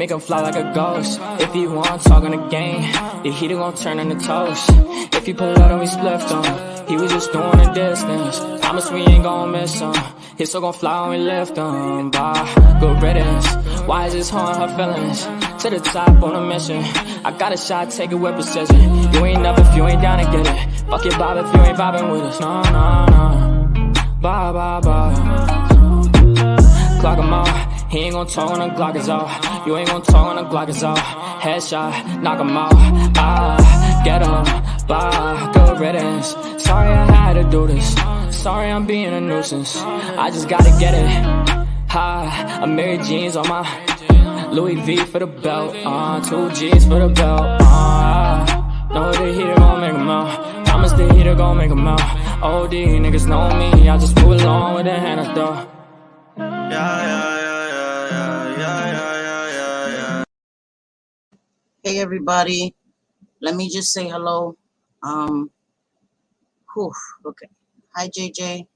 make him fly like a ghost. If he want talking the game, the heater gon' turn into toast. If he pull out and we split him, he was just doing a distance. Promise we ain't gon' miss him. His soul gon' fly when we lift him. Bye, good riddance. Why is this harm her feelings? To the top on a mission. I got a shot, take it with precision. You ain't up if you ain't down to get it. Fuck your bob if you ain't vibing with us. No, no, no. Bye, bye, bye. Clock him out. He ain't gon' talk when the Glock is out. You ain't gon' talk when the Glock is out. Headshot, knock him out. Ah, get him. Bye, good riddance. Sorry I had to do this. Sorry I'm being a nuisance. I just gotta get it. Hi, I'm Mary Jeans on my Louis V for the belt. 2 G's for the belt. Know the heater gon' make 'em out. Promise the heater gon' make 'em out. OD niggas know me. I just move along with the hand I throw. Hey everybody, let me just say hello. Okay. Hi JJ,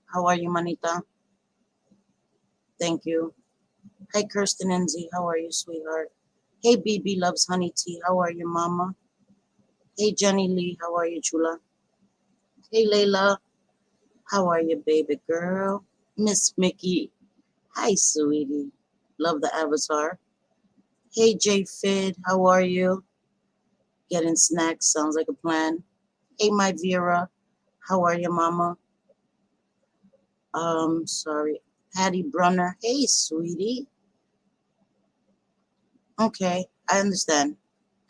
how are you, manita? Thank you. Hi Kirsten Enzi, how are you, sweetheart? Hey BB loves honey tea, how are you, mama? Hey Jenny Lee, how are you, chula? Hey Layla, how are you, baby girl? Miss Mickey, hi sweetie, love the avatar. Hey J Fid, how are you? Getting snacks, sounds like a plan. Hey my Vera, how are you, mama? Sorry. Patty Brunner, hey sweetie. Okay, I understand.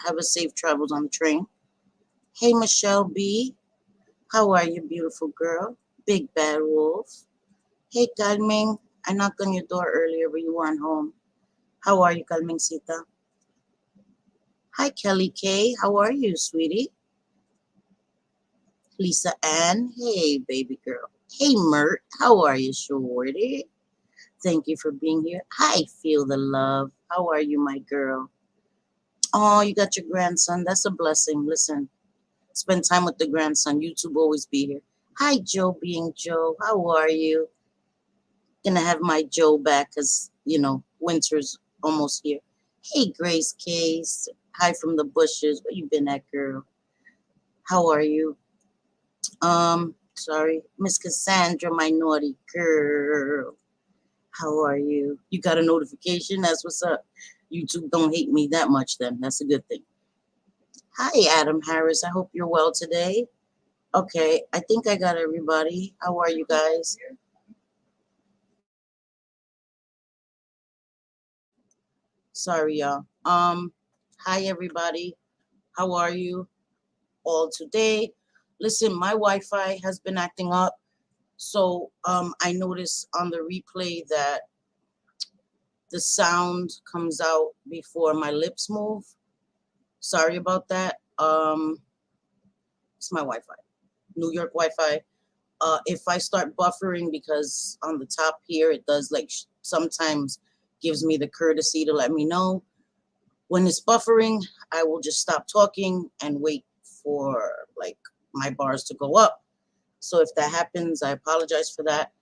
Have a safe travels on the train. Hey Michelle B, how are you, beautiful girl? Big bad wolf. Hey Calming, I knocked on your door earlier but you weren't home. How are you, Calmingcita? Hi Kelly K, how are you, sweetie? Lisa Ann, hey baby girl. Hey Mert, how are you, shorty? Thank you for being here. Hi, Feel the Love. How are you, my girl? Oh, you got your grandson. That's a blessing. Listen, spend time with the grandson. YouTube always be here. Hi, Joe being Joe. How are you? Gonna have my Joe back because, you know, winter's almost here. Hey, Grace Case. Hi from the bushes. Where you been at, girl? How are you? Sorry. Miss Cassandra, my naughty girl. How are you? You got a notification? That's what's up. YouTube don't hate me that much then. That's a good thing. Hi, Adam Harris. I hope you're well today. Okay, I think I got everybody. How are you guys? Sorry, y'all. Hi, everybody. How are you all today? Listen, my Wi-Fi has been acting up. So I noticed on the replay that the sound comes out before my lips move. Sorry about that. It's my Wi-Fi, New York Wi-Fi. If I start buffering, because on the top here it does like sometimes gives me the courtesy to let me know when it's buffering, I will just stop talking and wait for like my bars to go up. So if that happens, I apologize for that.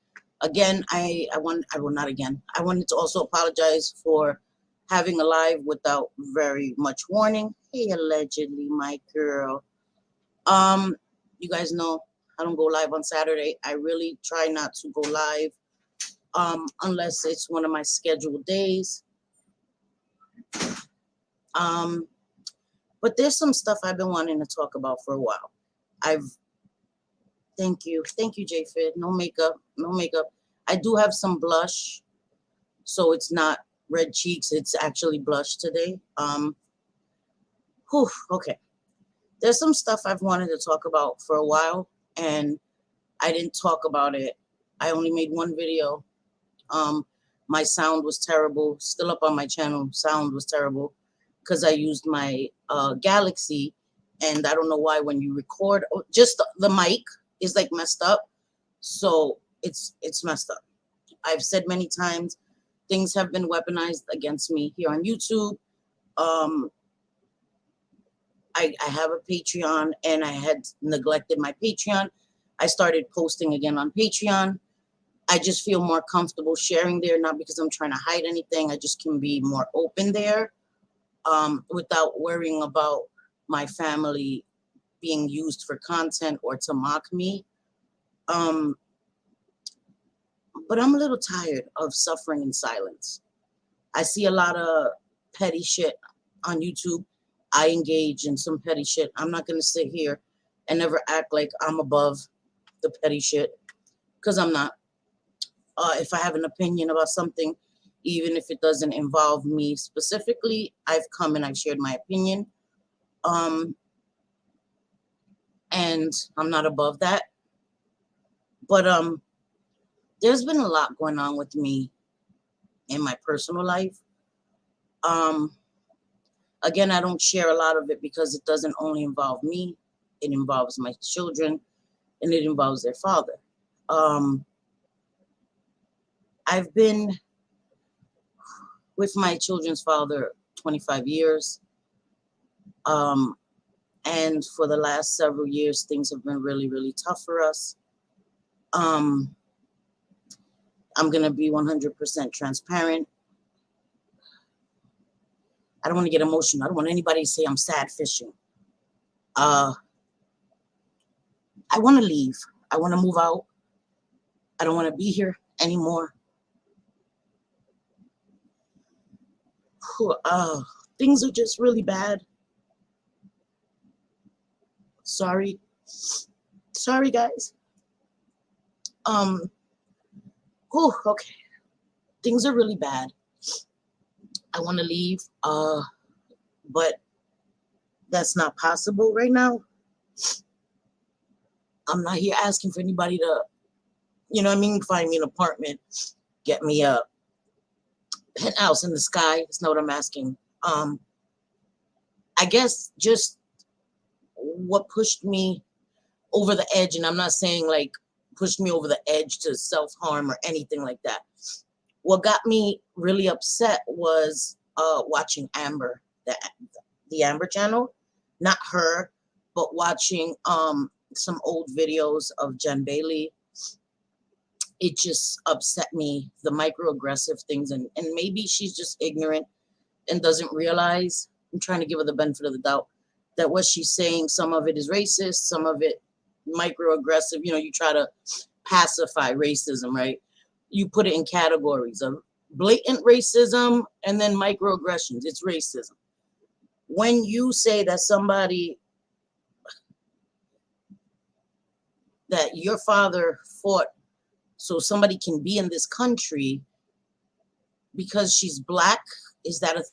Again, I wanted to also apologize for having a live without very much warning. Hey, allegedly, my girl. You guys know I don't go live on Saturday. I really try not to go live unless it's one of my scheduled days. But there's some stuff I've been wanting to talk about for a while. Thank you, J-Fid. No makeup. I do have some blush, so it's not red cheeks. It's actually blush today. Okay. There's some stuff I've wanted to talk about for a while, and I didn't talk about it. I only made one video. My sound was terrible. Still up on my channel. Sound was terrible because I used my Galaxy, and I don't know why when you record, just the mic is like messed up. So it's messed up. I've said many times, things have been weaponized against me here on YouTube. I have a Patreon, and I had neglected my Patreon. I started posting again on Patreon, I just feel more comfortable sharing there, not because I'm trying to hide anything. I just can be more open there, without worrying about my family being used for content or to mock me. Um, but I'm a little tired of suffering in silence. I see a lot of petty shit on YouTube. I engage in some petty shit. I'm not going to sit here and never act like I'm above the petty shit, because I'm not. If I have an opinion about something, even if it doesn't involve me specifically, I've come and I've shared my opinion. Um, and I'm not above that. But there's been a lot going on with me in my personal life. Um, Again, I don't share a lot of it because it doesn't only involve me. It involves my children and it involves their father. Um, I've been with my children's father 25 years. Um, and for the last several years, things have been really, really tough for us. Um, I'm going to be 100% transparent. I don't want to get emotional. I don't want anybody to say I'm sad fishing. I want to leave. I want to move out. I don't want to be here anymore. Uh, Things are just really bad. Sorry. Sorry, guys. Okay. Things are really bad. I want to leave, but that's not possible right now. I'm not here asking for anybody to, you know what I mean, find me an apartment, get me a penthouse in the sky. That's not what I'm asking. I guess just what pushed me over the edge, and I'm not saying like pushed me over the edge to self-harm or anything like that. What got me really upset was watching Amber, the Amber channel, not her, but watching some old videos of Jen Bailey. It just upset me, the microaggressive things, and maybe she's just ignorant and doesn't realize. I'm trying to give her the benefit of the doubt that what she's saying, some of it is racist, some of it microaggressive. You know, you try to pacify racism, right? You put it in categories of blatant racism and then microaggressions. It's racism. When you say that somebody, that your father fought so somebody can be in this country because she's black, is that a thing?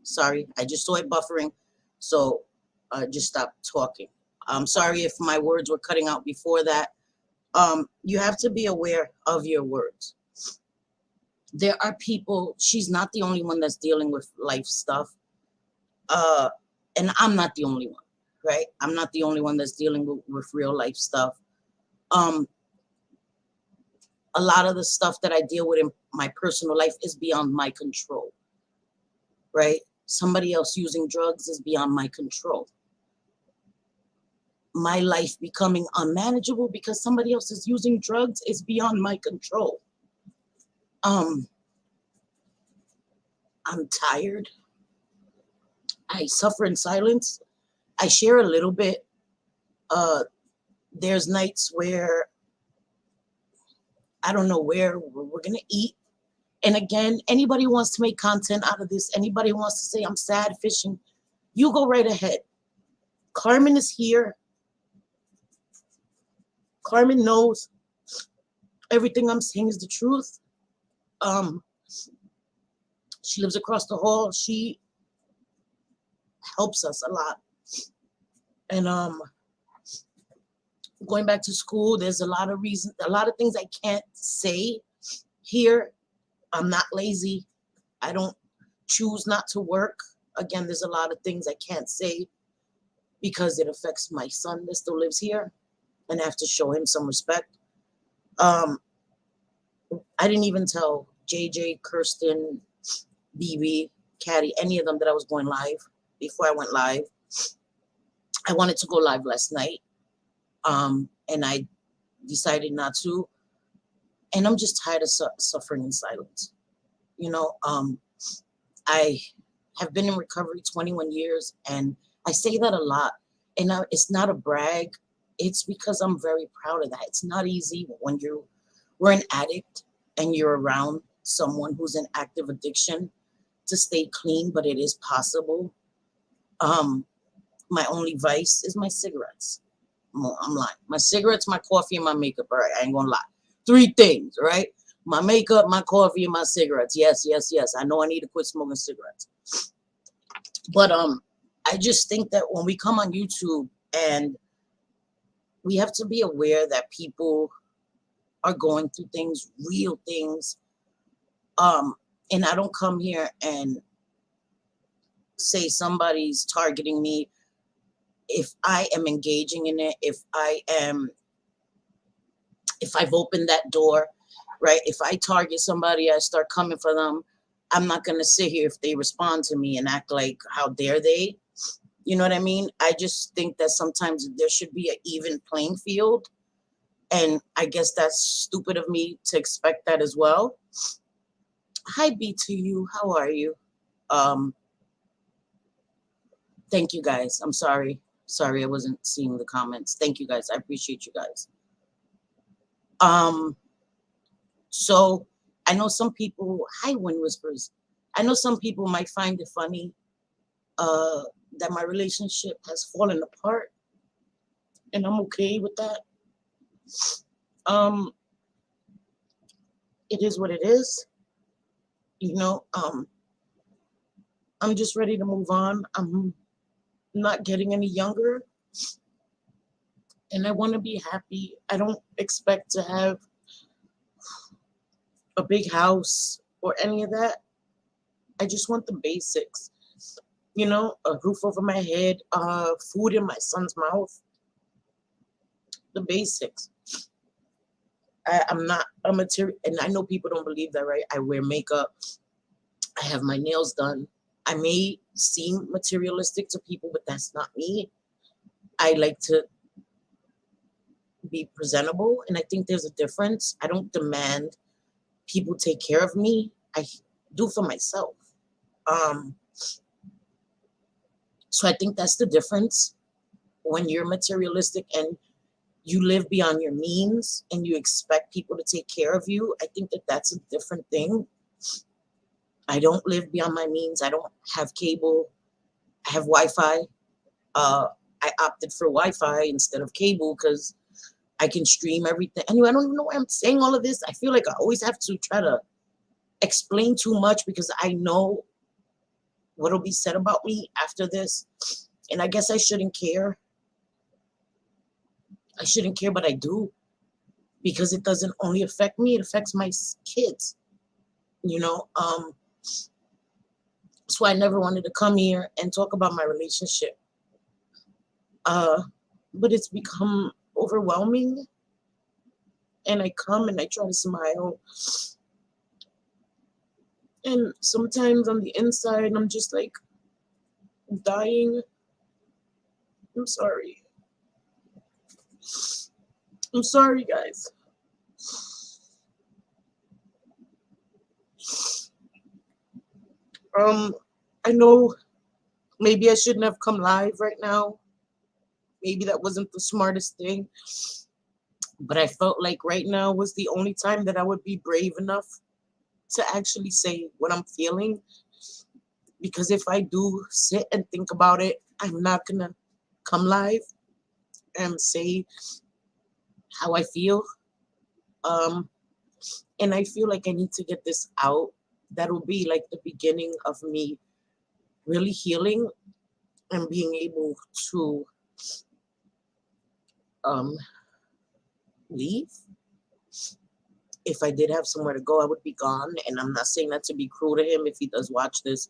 Sorry, I just saw it buffering, so just stop talking. I'm sorry if my words were cutting out before that. You have to be aware of your words. There are people, she's not the only one that's dealing with life stuff. And I'm not the only one, right? I'm not the only one that's dealing with real life stuff. A lot of the stuff that I deal with in my personal life is beyond my control, right? Somebody else using drugs is beyond my control. My life becoming unmanageable because somebody else is using drugs is beyond my control. I'm tired. I suffer in silence. I share a little bit. There's nights where I don't know where we're gonna eat. And again, anybody wants to make content out of this, anybody wants to say I'm sad fishing, you go right ahead. Carmen is here. Carmen knows everything I'm saying is the truth. She lives across the hall. She helps us a lot. And going back to school, there's a lot of reasons, a lot of things I can't say here. I'm not lazy. I don't choose not to work. Again, there's a lot of things I can't say because it affects my son that still lives here, and I have to show him some respect. I didn't even tell JJ, Kirsten, BB, Caddy, any of them that I was going live before I went live. I wanted to go live last night, and I decided not to. And I'm just tired of suffering in silence. You know, I have been in recovery 21 years, and I say that a lot. And it's not a brag. It's because I'm very proud of that. It's not easy when we're an addict and you're around someone who's in active addiction to stay clean, but it is possible. My only vice is my cigarettes. I'm lying. My cigarettes, my coffee, and my makeup. All right, I ain't gonna lie. 3 things, right? My makeup, my coffee, and my cigarettes. Yes, yes, yes. I know I need to quit smoking cigarettes. But I just think that when we come on YouTube, and we have to be aware that people are going through things, real things. And I don't come here and say somebody's targeting me. If I am engaging in it, if I've opened that door, right? If I target somebody, I start coming for them. I'm not going to sit here if they respond to me and act like, how dare they? You know what I mean? I just think that sometimes there should be an even playing field. And I guess that's stupid of me to expect that as well. Hi, B to you. How are you? Thank you guys. I'm sorry. Sorry, I wasn't seeing the comments. Thank you guys. I appreciate you guys. So I know some people, hi, Wind Whispers. I know some people might find it funny that my relationship has fallen apart, and I'm okay with that. It is what it is. You know, I'm just ready to move on. I'm not getting any younger, and I want to be happy. I don't expect to have a big house or any of that. I just want the basics. You know, a roof over my head, food in my son's mouth, the basics. I'm not a material, and I know people don't believe that, right? I wear makeup, I have my nails done. I may seem materialistic to people, but that's not me. I like to be presentable, and I think there's a difference. I don't demand people take care of me. I do for myself. So I think that's the difference. When you're materialistic and you live beyond your means and you expect people to take care of you, I think that that's a different thing. I don't live beyond my means. I don't have cable. I have Wi-Fi. I opted for Wi-Fi instead of cable because I can stream everything. Anyway, I don't even know why I'm saying all of this. I feel like I always have to try to explain too much because I know what'll be said about me after this. And I guess I shouldn't care. I shouldn't care, but I do, because it doesn't only affect me, it affects my kids. You know, so I never wanted to come here and talk about my relationship. But it's become overwhelming, and I come and I try to smile. And sometimes on the inside, I'm just like dying. I'm sorry. I'm sorry, guys. I know maybe I shouldn't have come live right now. Maybe that wasn't the smartest thing. But I felt like right now was the only time that I would be brave enough to actually say what I'm feeling. Because if I do sit and think about it, I'm not going to come live and say how I feel. And I feel like I need to get this out. That'll be like the beginning of me really healing and being able to leave. If I did have somewhere to go, I would be gone. And I'm not saying that to be cruel to him if he does watch this.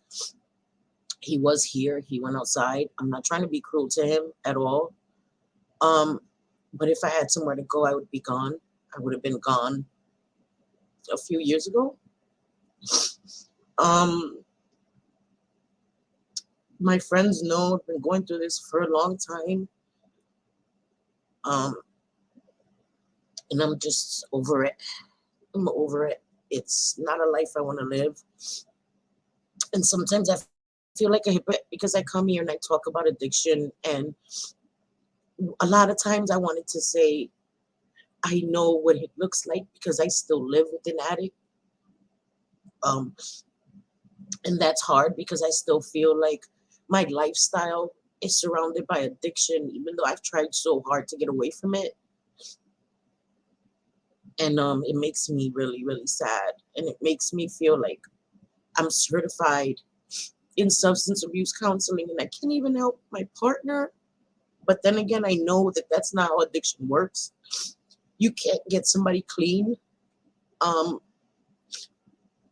He was here. He went outside. I'm not trying to be cruel to him at all. But if I had somewhere to go, I would be gone. I would have been gone a few years ago. My friends know I've been going through this for a long time. Um, and I'm just over it. I'm over it. It's not a life I want to live. And sometimes I feel like a hypocrite because I come here and I talk about addiction. And a lot of times I wanted to say, I know what it looks like because I still live with an addict. Um, and that's hard because I still feel like my lifestyle is surrounded by addiction, even though I've tried so hard to get away from it. And it makes me really, really sad. And it makes me feel like I'm certified in substance abuse counseling and I can't even help my partner. But then again, I know that that's not how addiction works. You can't get somebody clean. Um,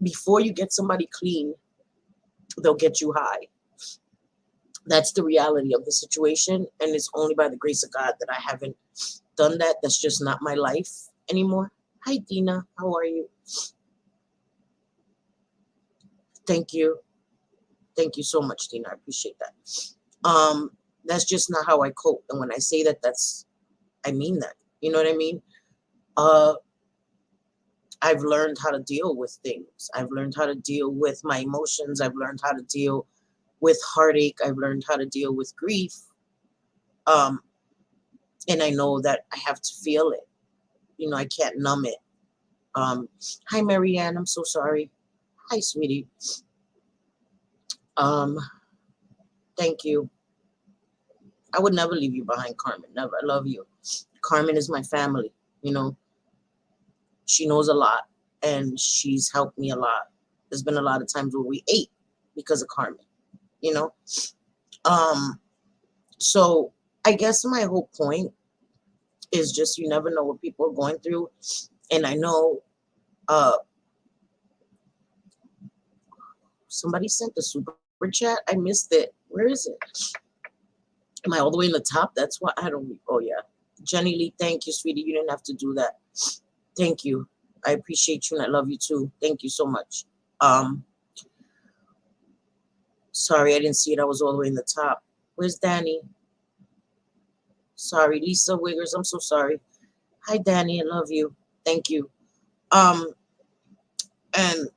Before you get somebody clean, they'll get you high. That's the reality of the situation. And it's only by the grace of God that I haven't done that. That's just not my life anymore. Hi, Dina. How are you? Thank you. Thank you so much, Dina. I appreciate that. That's just not how I cope. And when I say that, I mean that. You know what I mean? Uh, I've learned how to deal with things. I've learned how to deal with my emotions. I've learned how to deal with heartache. I've learned how to deal with grief. Um, and I know that I have to feel it. You know, I can't numb it. Um, Hi, Marianne. I'm so sorry. Hi, sweetie. Um, Thank you. I would never leave you behind, Carmen. Never. I love you. Carmen is my family. You know, she knows a lot and she's helped me a lot. There's been a lot of times where we ate because of Carmen, you know? Um, so I guess my whole point is just you never know what people are going through. And I know uh somebody sent the super chat. I missed it. Where is it? Am I all the way in the top? That's why I don't. Oh, yeah. Jenny Lee, thank you, sweetie. You didn't have to do that. Thank you. I appreciate you and I love you too. Thank you so much. Um, Sorry, I didn't see it. I was all the way in the top. Where's Danny? Sorry, Lisa Wiggers. I'm so sorry. Hi, Danny. I love you. Thank you. Um, and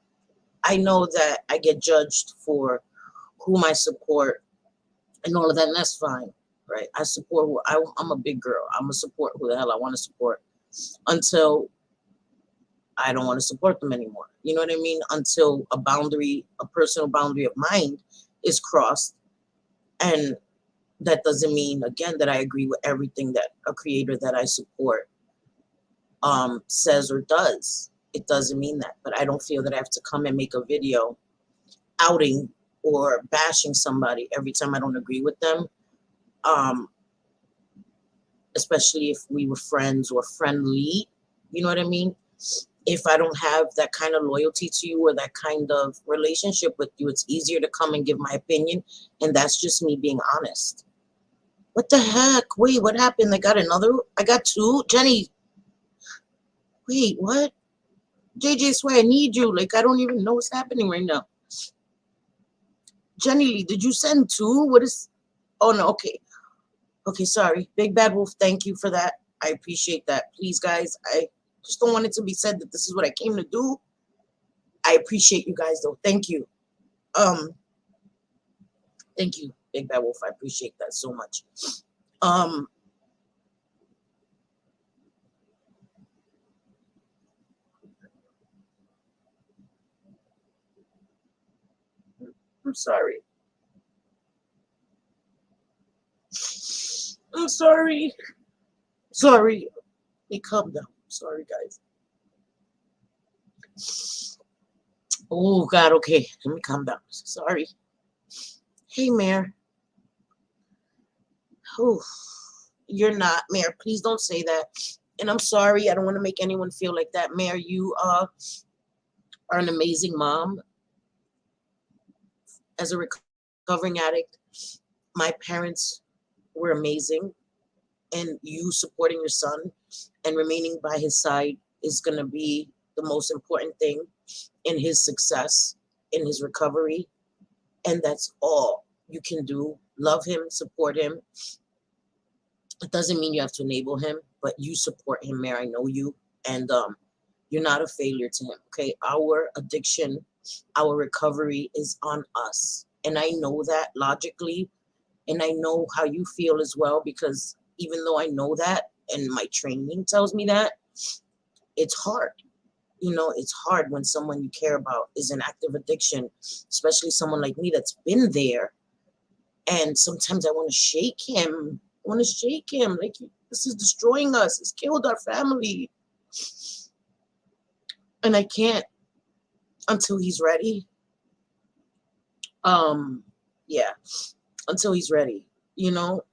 I know that I get judged for whom I support and all of that, and that's fine, right? I support I'm a big girl. I'm gonna support who the hell I want to support until I don't want to support them anymore. You know what I mean? Until a boundary, a personal boundary of mine is crossed. And that doesn't mean, again, that I agree with everything that a creator that I support says or does. It doesn't mean that. But I don't feel that I have to come and make a video outing or bashing somebody every time I don't agree with them. Um, Especially if we were friends or friendly. You know what I mean? If I don't have that kind of loyalty to you or that kind of relationship with you, it's easier to come and give my opinion. And that's just me being honest. What the heck? Wait, what happened? I got two? Jenny, wait, what? JJ, swear, I need you. Like, I don't even know what's happening right now. Jenny, did you send two? What is, oh no, okay. Okay, sorry. Big Bad Wolf, thank you for that. I appreciate that. Please, guys, I just don't want it to be said that this is what I came to do. I appreciate you guys, though. Thank you. Um, Thank you, Big Bad Wolf. I appreciate that so much. Um, I'm sorry. I'm sorry. Sorry. Hey, calm down. Sorry, guys. Oh, God. Okay. Let me calm down. Sorry. Hey, Mayor. Oh, you're not, Mayor. Please don't say that. And I'm sorry. I don't want to make anyone feel like that. Mayor, you are an amazing mom. As a recovering addict, my parents were amazing. And you supporting your son and remaining by his side is going to be the most important thing in his success, in his recovery. And that's all you can do. Love him, support him. It doesn't mean you have to enable him, but you support him, Mayor. I know you. And you're not a failure to him. Okay. Our addiction, our recovery is on us. And I know that logically. And I know how you feel as well, because even though I know that and my training tells me that, it's hard. You know, it's hard when someone you care about is in active addiction, especially someone like me that's been there. And sometimes I want to shake him. I want to shake him. Like, this is destroying us. It's killed our family. And I can't until he's ready. Yeah, until he's ready. You know.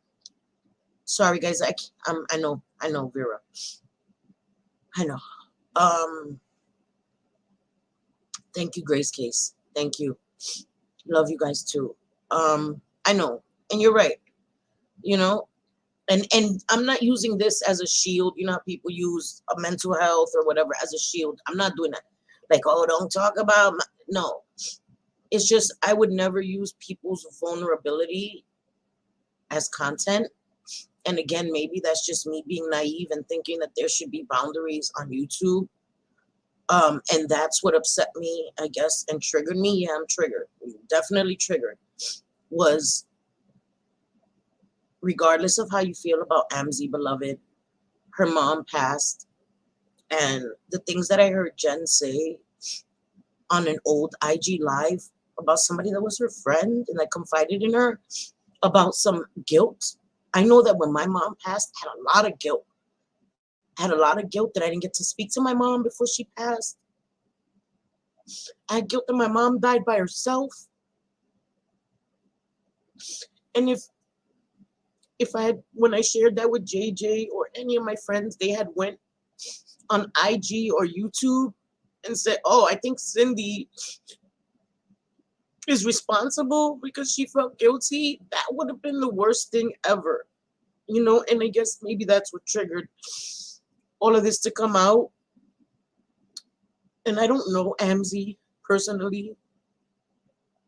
Sorry, guys. I know, Vera. I know. Thank you, Grace Case. Thank you. Love you guys too. I know, and you're right. You know, and I'm not using this as a shield. You know how people use a mental health or whatever as a shield. I'm not doing that. Like, oh, don't talk about no. It's just I would never use people's vulnerability as content. And again, maybe that's just me being naive and thinking that there should be boundaries on YouTube. And that's what upset me, I guess, and triggered me. Yeah, I'm triggered. Definitely triggered. Was regardless of how you feel about Amzi, beloved, her mom passed. And the things that I heard Jen say on an old IG live about somebody that was her friend and that confided in her about some guilt. I know that when my mom passed, I had a lot of guilt. I had a lot of guilt that I didn't get to speak to my mom before she passed. I had guilt that my mom died by herself. And if I had, when I shared that with JJ or any of my friends, they had went on IG or YouTube and said, oh, I think Cindy is responsible because she felt guilty, that would have been the worst thing ever. You know, and I guess maybe that's what triggered all of this to come out. And I don't know Amzi personally,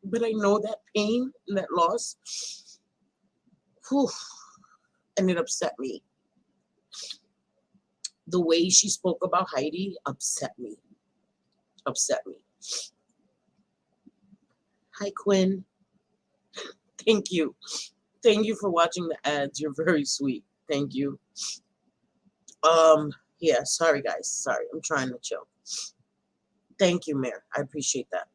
but I know that pain and that loss. Whew, and it upset me. The way she spoke about Heidi upset me. Upset me. Hi, Quinn. Thank you. Thank you for watching the ads. You're very sweet. Thank you. Yeah, sorry guys. Sorry. I'm trying to chill. Thank you, Mayor. I appreciate that.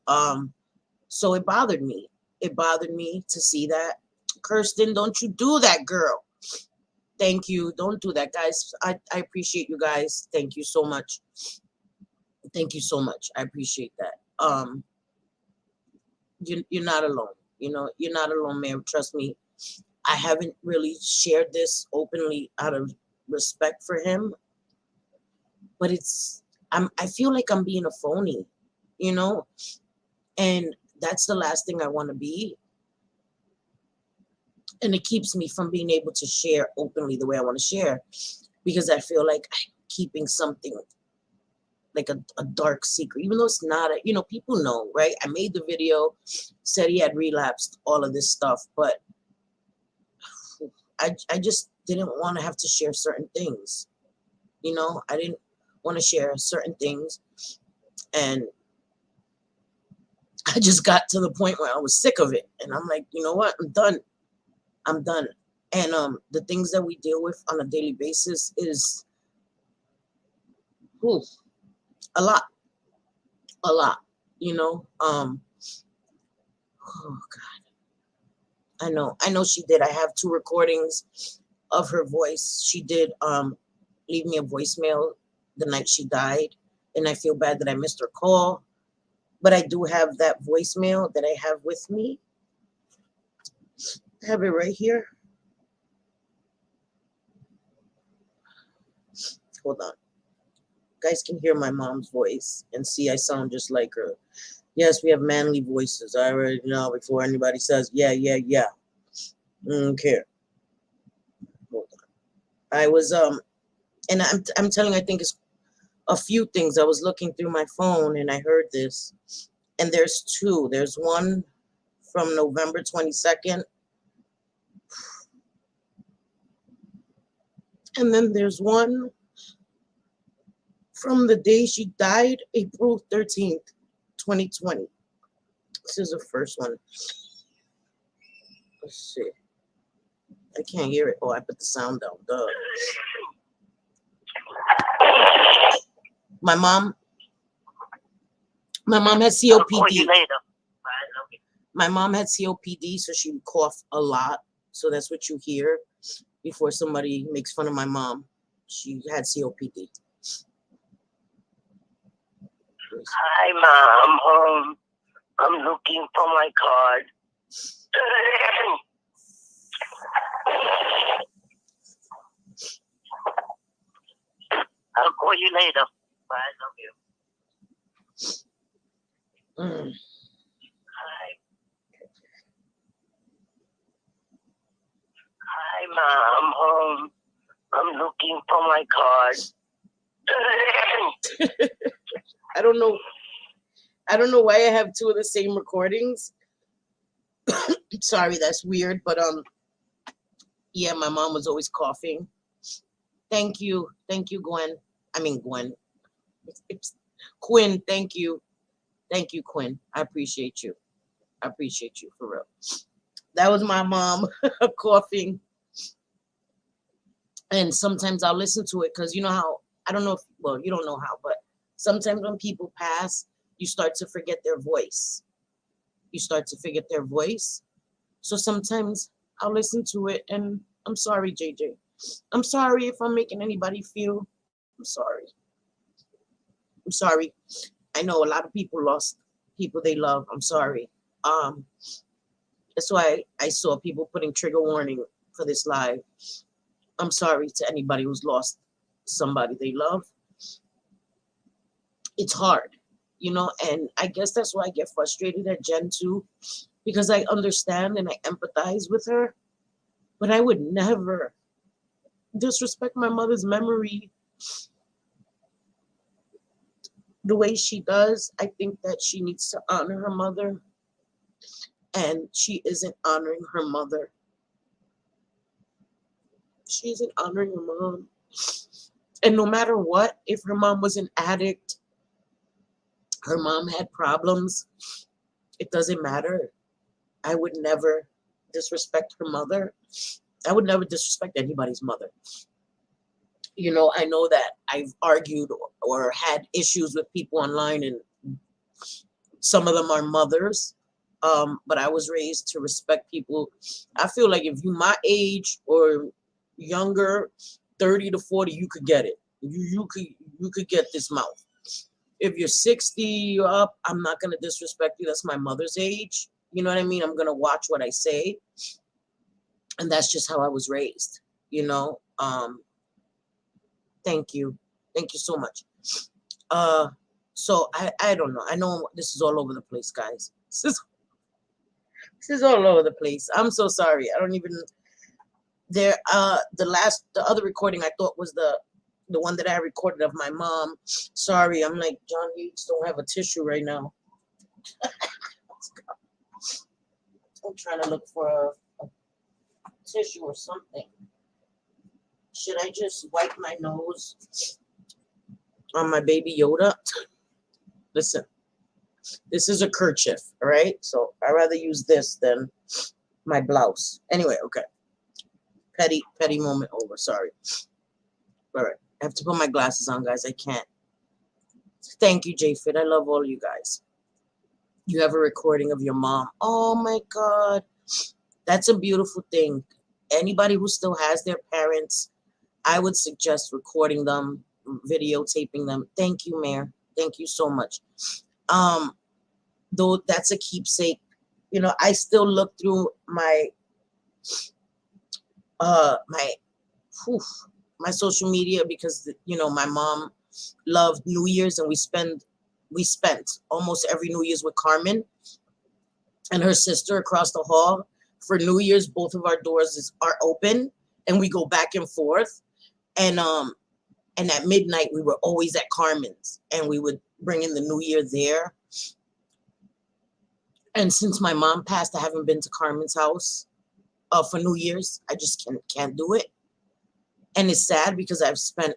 So it bothered me. It bothered me to see that. Kirsten, don't you do that, girl. Thank you. Don't do that, guys. I appreciate you guys. Thank you so much. Thank you so much. I appreciate that. You're not alone. You know, you're not alone, Mayor. Trust me. I haven't really shared this openly out of respect for him, but I feel like I'm being a phony, you know, and that's the last thing I want to be. And it keeps me from being able to share openly the way I want to share, because I feel like I'm keeping something like a dark secret, even though it's not, you know, people know, right? I made the video, said he had relapsed, all of this stuff, but I just didn't want to have to share certain things. You know, I didn't want to share certain things. And I just got to the point where I was sick of it. And I'm like, you know what? I'm done. I'm done. And the things that we deal with on a daily basis is a lot. A lot. You know? Oh God. I know she did. I have 2 recordings of her voice. She did leave me a voicemail the night she died, and I feel bad that I missed her call, but I do have that voicemail that I have with me. I have it right here. Hold on. You guys can hear my mom's voice and see I sound just like her. Yes, we have manly voices. I already know before anybody says, yeah. I don't care. Hold on. I was, and I'm telling you, I think it's a few things. I was looking through my phone and I heard this. And there's 2. There's one from November 22nd. And then there's one from the day she died, April 13th, 2020. This is the first one. Let's see. I can't hear it. Oh, I put the sound down. Duh. My mom had COPD. I'll call you later. My mom had COPD, so she would cough a lot. So that's what you hear before somebody makes fun of my mom. She had COPD. Hi, Ma. I'm home. I'm looking for my card. I'll call you later. Bye. I love you. Hi. Hi, Ma. I'm home. I'm looking for my card. I don't know why I have two of the same recordings. Sorry, that's weird, but yeah, my mom was always coughing. Thank you, Gwen. I mean Gwen. It's Quinn. Thank you, Quinn. I appreciate you. For real. That was my mom coughing, and sometimes I'll listen to it because you know how I don't know if you don't know how, but sometimes when people pass, you start to forget their voice. So sometimes I'll listen to it, and I'm sorry, JJ. I'm sorry if I'm making anybody feel. I'm sorry. I know a lot of people lost people they love. I'm sorry. That's why I saw people putting trigger warning for this live. I'm sorry to anybody who's lost somebody they love. It's hard, and I guess that's why I get frustrated at Jen too, because I understand and I empathize with her, but I would never disrespect my mother's memory the way she does. I think that she needs to honor her mother, and she isn't honoring her mother. She isn't honoring her mom. And no matter what, if her mom was an addict, her mom had problems, it doesn't matter. I would never disrespect her mother. I would never disrespect anybody's mother. I know that I've argued or had issues with people online, and some of them are mothers. But I was raised to respect people. I feel like if you my age or younger, 30 to 40, you could get it. You could get this mouth. If you're 60 up, I'm not gonna disrespect you. That's my mother's age. You know what I mean? I'm gonna watch what I say. And that's just how I was raised, Thank you. Thank you so much. So I don't know. I know this is all over the place, guys. This is all over the place. I'm so sorry. I don't even the other recording I thought was the one that I recorded of my mom. Sorry, I'm like, John Yates don't have a tissue right now. I'm trying to look for a tissue or something. Should I just wipe my nose on my baby Yoda? Listen, this is a kerchief, all right? So I'd rather use this than my blouse. Anyway, okay. Petty moment over, sorry. All right, I have to put my glasses on, guys. I can't. Thank you, JFit. I love all you guys. You have a recording of your mom. Oh my God. That's a beautiful thing. Anybody who still has their parents, I would suggest recording them, videotaping them. Thank you, Mayor. Thank you so much. Though that's a keepsake. I still look through my my social media because my mom loved New Year's, and we spent almost every New Year's with Carmen and her sister across the hall. For New Year's, both of our doors are open, and we go back and forth. And at midnight, we were always at Carmen's, and we would bring in the New Year there. And since my mom passed, I haven't been to Carmen's house for New Year's. I just can't do it. And it's sad because I've spent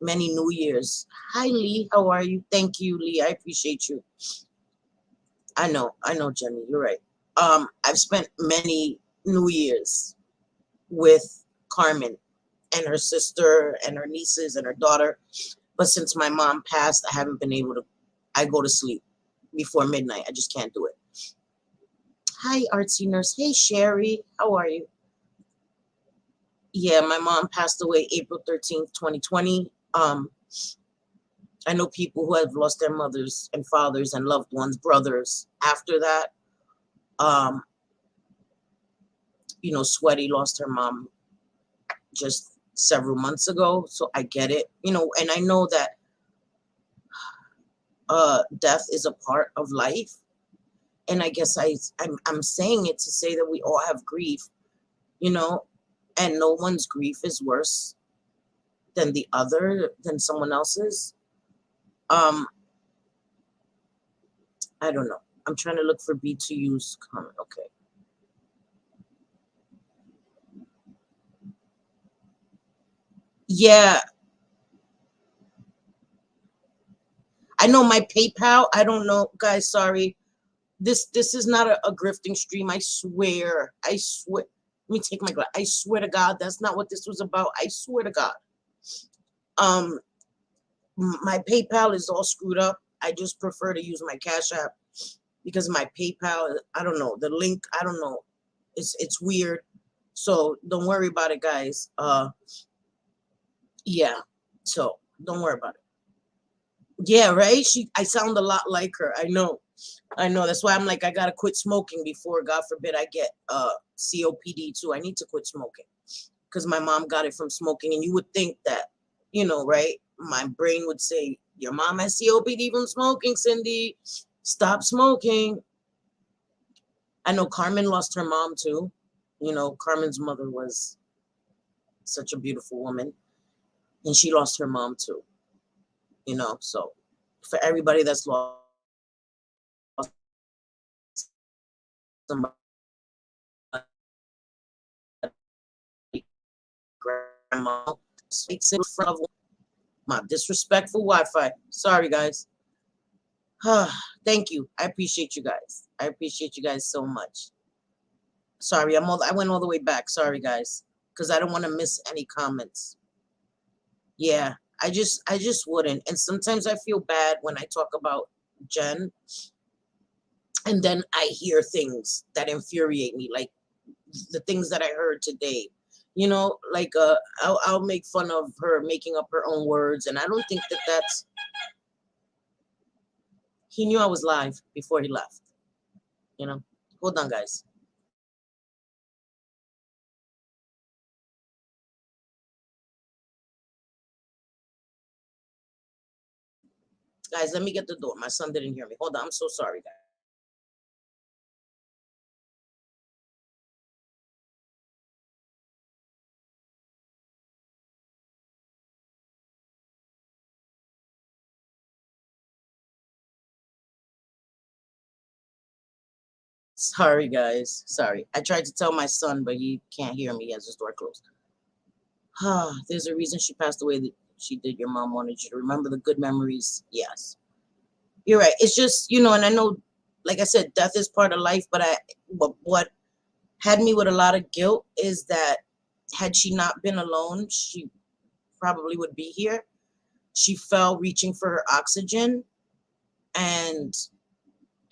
many New Years. Hi, Lee. How are you? Thank you, Lee. I appreciate you. I know, Jenny. You're right. I've spent many New Years with Carmen and her sister and her nieces and her daughter. But since my mom passed, I haven't been able to. I go to sleep before midnight. I just can't do it. Hi, artsy nurse. Hey, Sherry. How are you? Yeah, my mom passed away April 13th, 2020. I know people who have lost their mothers and fathers and loved ones, brothers after that. Um, Sweaty lost her mom just several months ago, so I get it. And I know that death is a part of life. And I guess I'm saying it to say that we all have grief, and no one's grief is worse than than someone else's. I don't know. I'm trying to look for B2U's comment. Okay. Yeah, I know my PayPal. I don't know, guys. Sorry. This is not a grifting stream. I swear. I swear. Let me take my glass. I swear to God, that's not what this was about. I swear to God. My PayPal is all screwed up. I just prefer to use my Cash App because my PayPal, I don't know, the link, I don't know. It's weird. So don't worry about it, guys. Yeah. So don't worry about it. Yeah, right? I sound a lot like her. I know. That's why I'm like, I gotta quit smoking before, God forbid, I get COPD too. I need to quit smoking because my mom got it from smoking. And you would think that, right? My brain would say, your mom has COPD from smoking, Cindy. Stop smoking. I know Carmen lost her mom too. Carmen's mother was such a beautiful woman, and she lost her mom too. So for everybody that's lost somebody, grandma, speaks in front of my disrespectful Wi-Fi. Sorry, guys. Thank you. I appreciate you guys. I appreciate you guys so much. Sorry, I went all the way back. Sorry, guys, because I don't want to miss any comments. Yeah, I just wouldn't. And sometimes I feel bad when I talk about Jen, and then I hear things that infuriate me, like the things that I heard today. Like I'll make fun of her making up her own words, and I don't think that that's. He knew I was live before he left. Hold on, guys. Guys, let me get the door. My son didn't hear me. Hold on. I'm so sorry, guys. Sorry, guys. Sorry. I tried to tell my son, but he can't hear me. He has his door closed. There's a reason she passed away. That she did. Your mom wanted you to remember the good memories. Yes. You're right. It's just, and I know, like I said, death is part of life, but what had me with a lot of guilt is that had she not been alone, she probably would be here. She fell reaching for her oxygen, and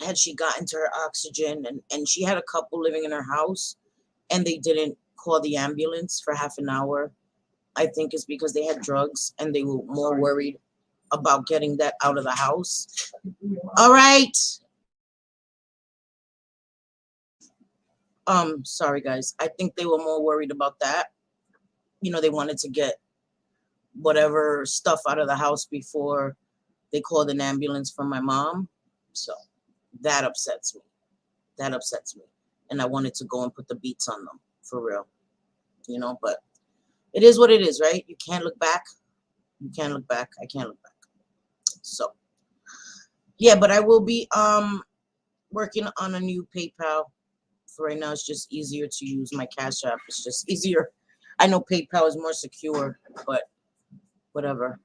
had she gotten to her oxygen, and she had a couple living in her house, and they didn't call the ambulance for half an hour. I think it's because they had drugs and they were more worried about getting that out of the house. All right. Sorry guys. I think they were more worried about that. They wanted to get whatever stuff out of the house before they called an ambulance for my mom. So that upsets me. That upsets me. And I wanted to go and put the beats on them for real. But it is what it is, right? You can't look back. You can't look back. I can't look back. So yeah, but I will be working on a new PayPal. For right now, it's just easier to use my Cash App. It's just easier. I know PayPal is more secure, but whatever.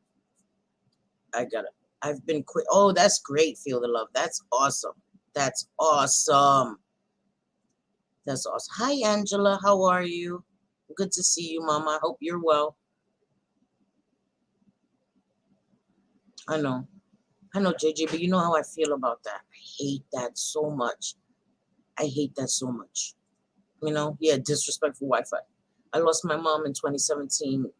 I got it. I've been quit. Oh, that's great. Feel the love. That's awesome. That's awesome. That's awesome. Hi, Angela. How are you? Good to see you, Mama. I hope you're well. I know. I know, JJ, but you know how I feel about that. I hate that so much. I hate that so much. Yeah, disrespectful Wi-Fi. I lost my mom in 2017.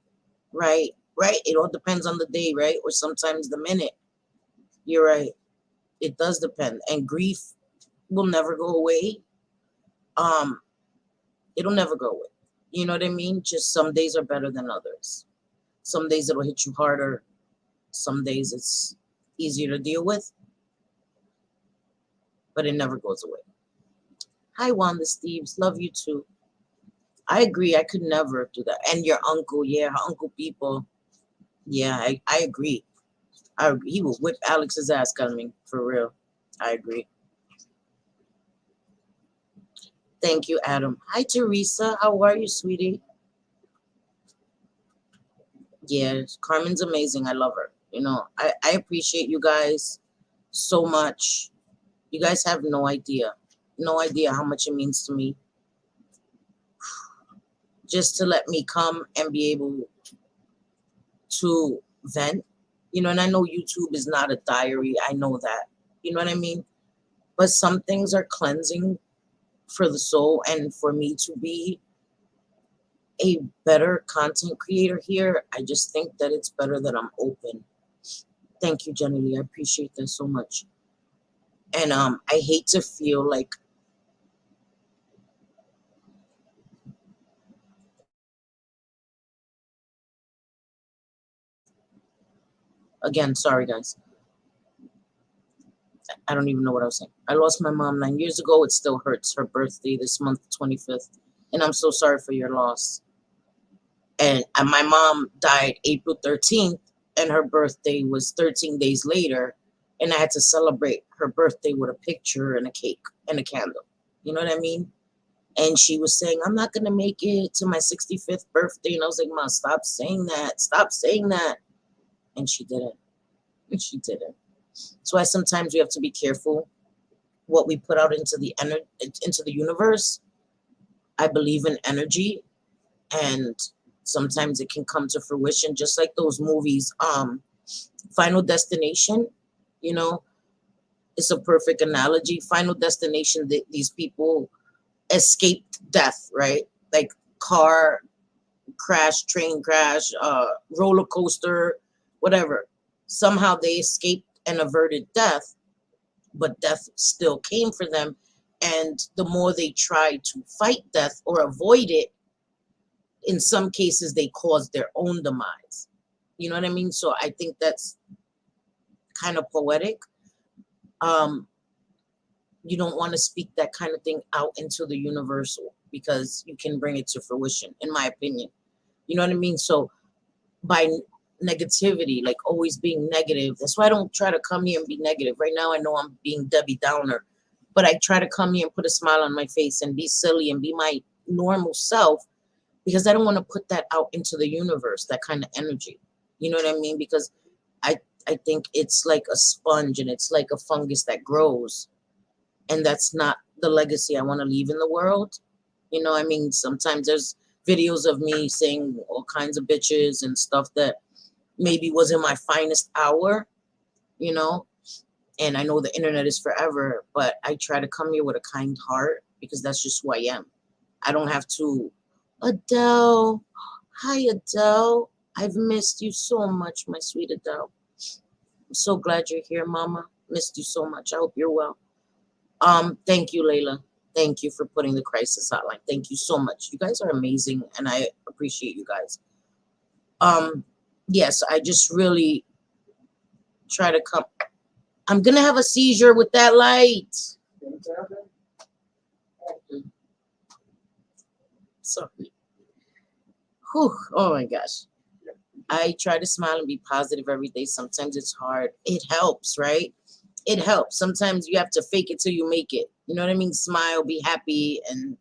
Right, right. It all depends on the day, right? Or sometimes the minute. You're right. It does depend. And grief will never go away. Um, it'll never go away. You know what I mean? Just some days are better than others. Some days it'll hit you harder. Some days it's easier to deal with, but it never goes away. Hi, Wanda Steves. Love you too. I agree. I could never do that. And your uncle, yeah, her uncle people. Yeah, I agree. He will whip Alex's ass coming, for real. I agree. Thank you, Adam. Hi, Teresa. How are you, sweetie? Yeah, Carmen's amazing. I love her. I appreciate you guys so much. You guys have no idea. No idea how much it means to me. Just to let me come and be able to vent. And I know YouTube is not a diary. I know that. You know what I mean? But some things are cleansing for the soul, and for me to be a better content creator here, I just think that it's better that I'm open. Thank you, Jenny Lee. I appreciate that so much. And I hate to feel like again, sorry guys. I don't even know what I was saying. I lost my mom 9 years ago. It still hurts. Her birthday this month, 25th. And I'm so sorry for your loss. And my mom died April 13th, and her birthday was 13 days later. And I had to celebrate her birthday with a picture and a cake and a candle. You know what I mean? And she was saying, I'm not going to make it to my 65th birthday. And I was like, Mom, stop saying that. Stop saying that. And she didn't. And she didn't. So sometimes we have to be careful what we put out into the universe. I believe in energy, and sometimes it can come to fruition, just like those movies. Final Destination, you know, it's a perfect analogy. Final Destination, these people escaped death, right? Like car crash, train crash, roller coaster, whatever. Somehow they escaped and averted death, but death still came for them. And the more they tried to fight death or avoid it, in some cases they caused their own demise. You know what I mean? So I think that's kind of poetic. Um, you don't want to speak that kind of thing out into the universal, because you can bring it to fruition, in my opinion. You know what I mean? So by negativity, like always being negative, that's why I don't try to come here and be negative. Right now I know I'm being Debbie Downer, but I try to come here and put a smile on my face and be silly and be my normal self, because I don't want to put that out into the universe, that kind of energy. You know what I mean? Because I I think it's like a sponge, and it's like a fungus that grows, and that's not the legacy I want to leave in the world. I mean, sometimes there's videos of me saying all kinds of bitches and stuff that maybe wasn't my finest hour, you know, and I know the internet is forever, but I try to come here with a kind heart, because that's just who I am. I don't have to. Adele, hi Adele. I've missed you so much, my sweet Adele. I'm so glad you're here, Mama. Missed you so much. I hope you're well. Thank you, Layla. Thank you for putting the crisis hotline. Thank you so much. You guys are amazing, and I appreciate you guys. Yes, I just really try to come. I'm gonna have a seizure with that light. Sorry. Whew. Oh my gosh. I try to smile and be positive every day. Sometimes it's hard. It helps, right? it helps. Sometimes you have to fake it till you make it. You know what I mean? Smile, be happy, and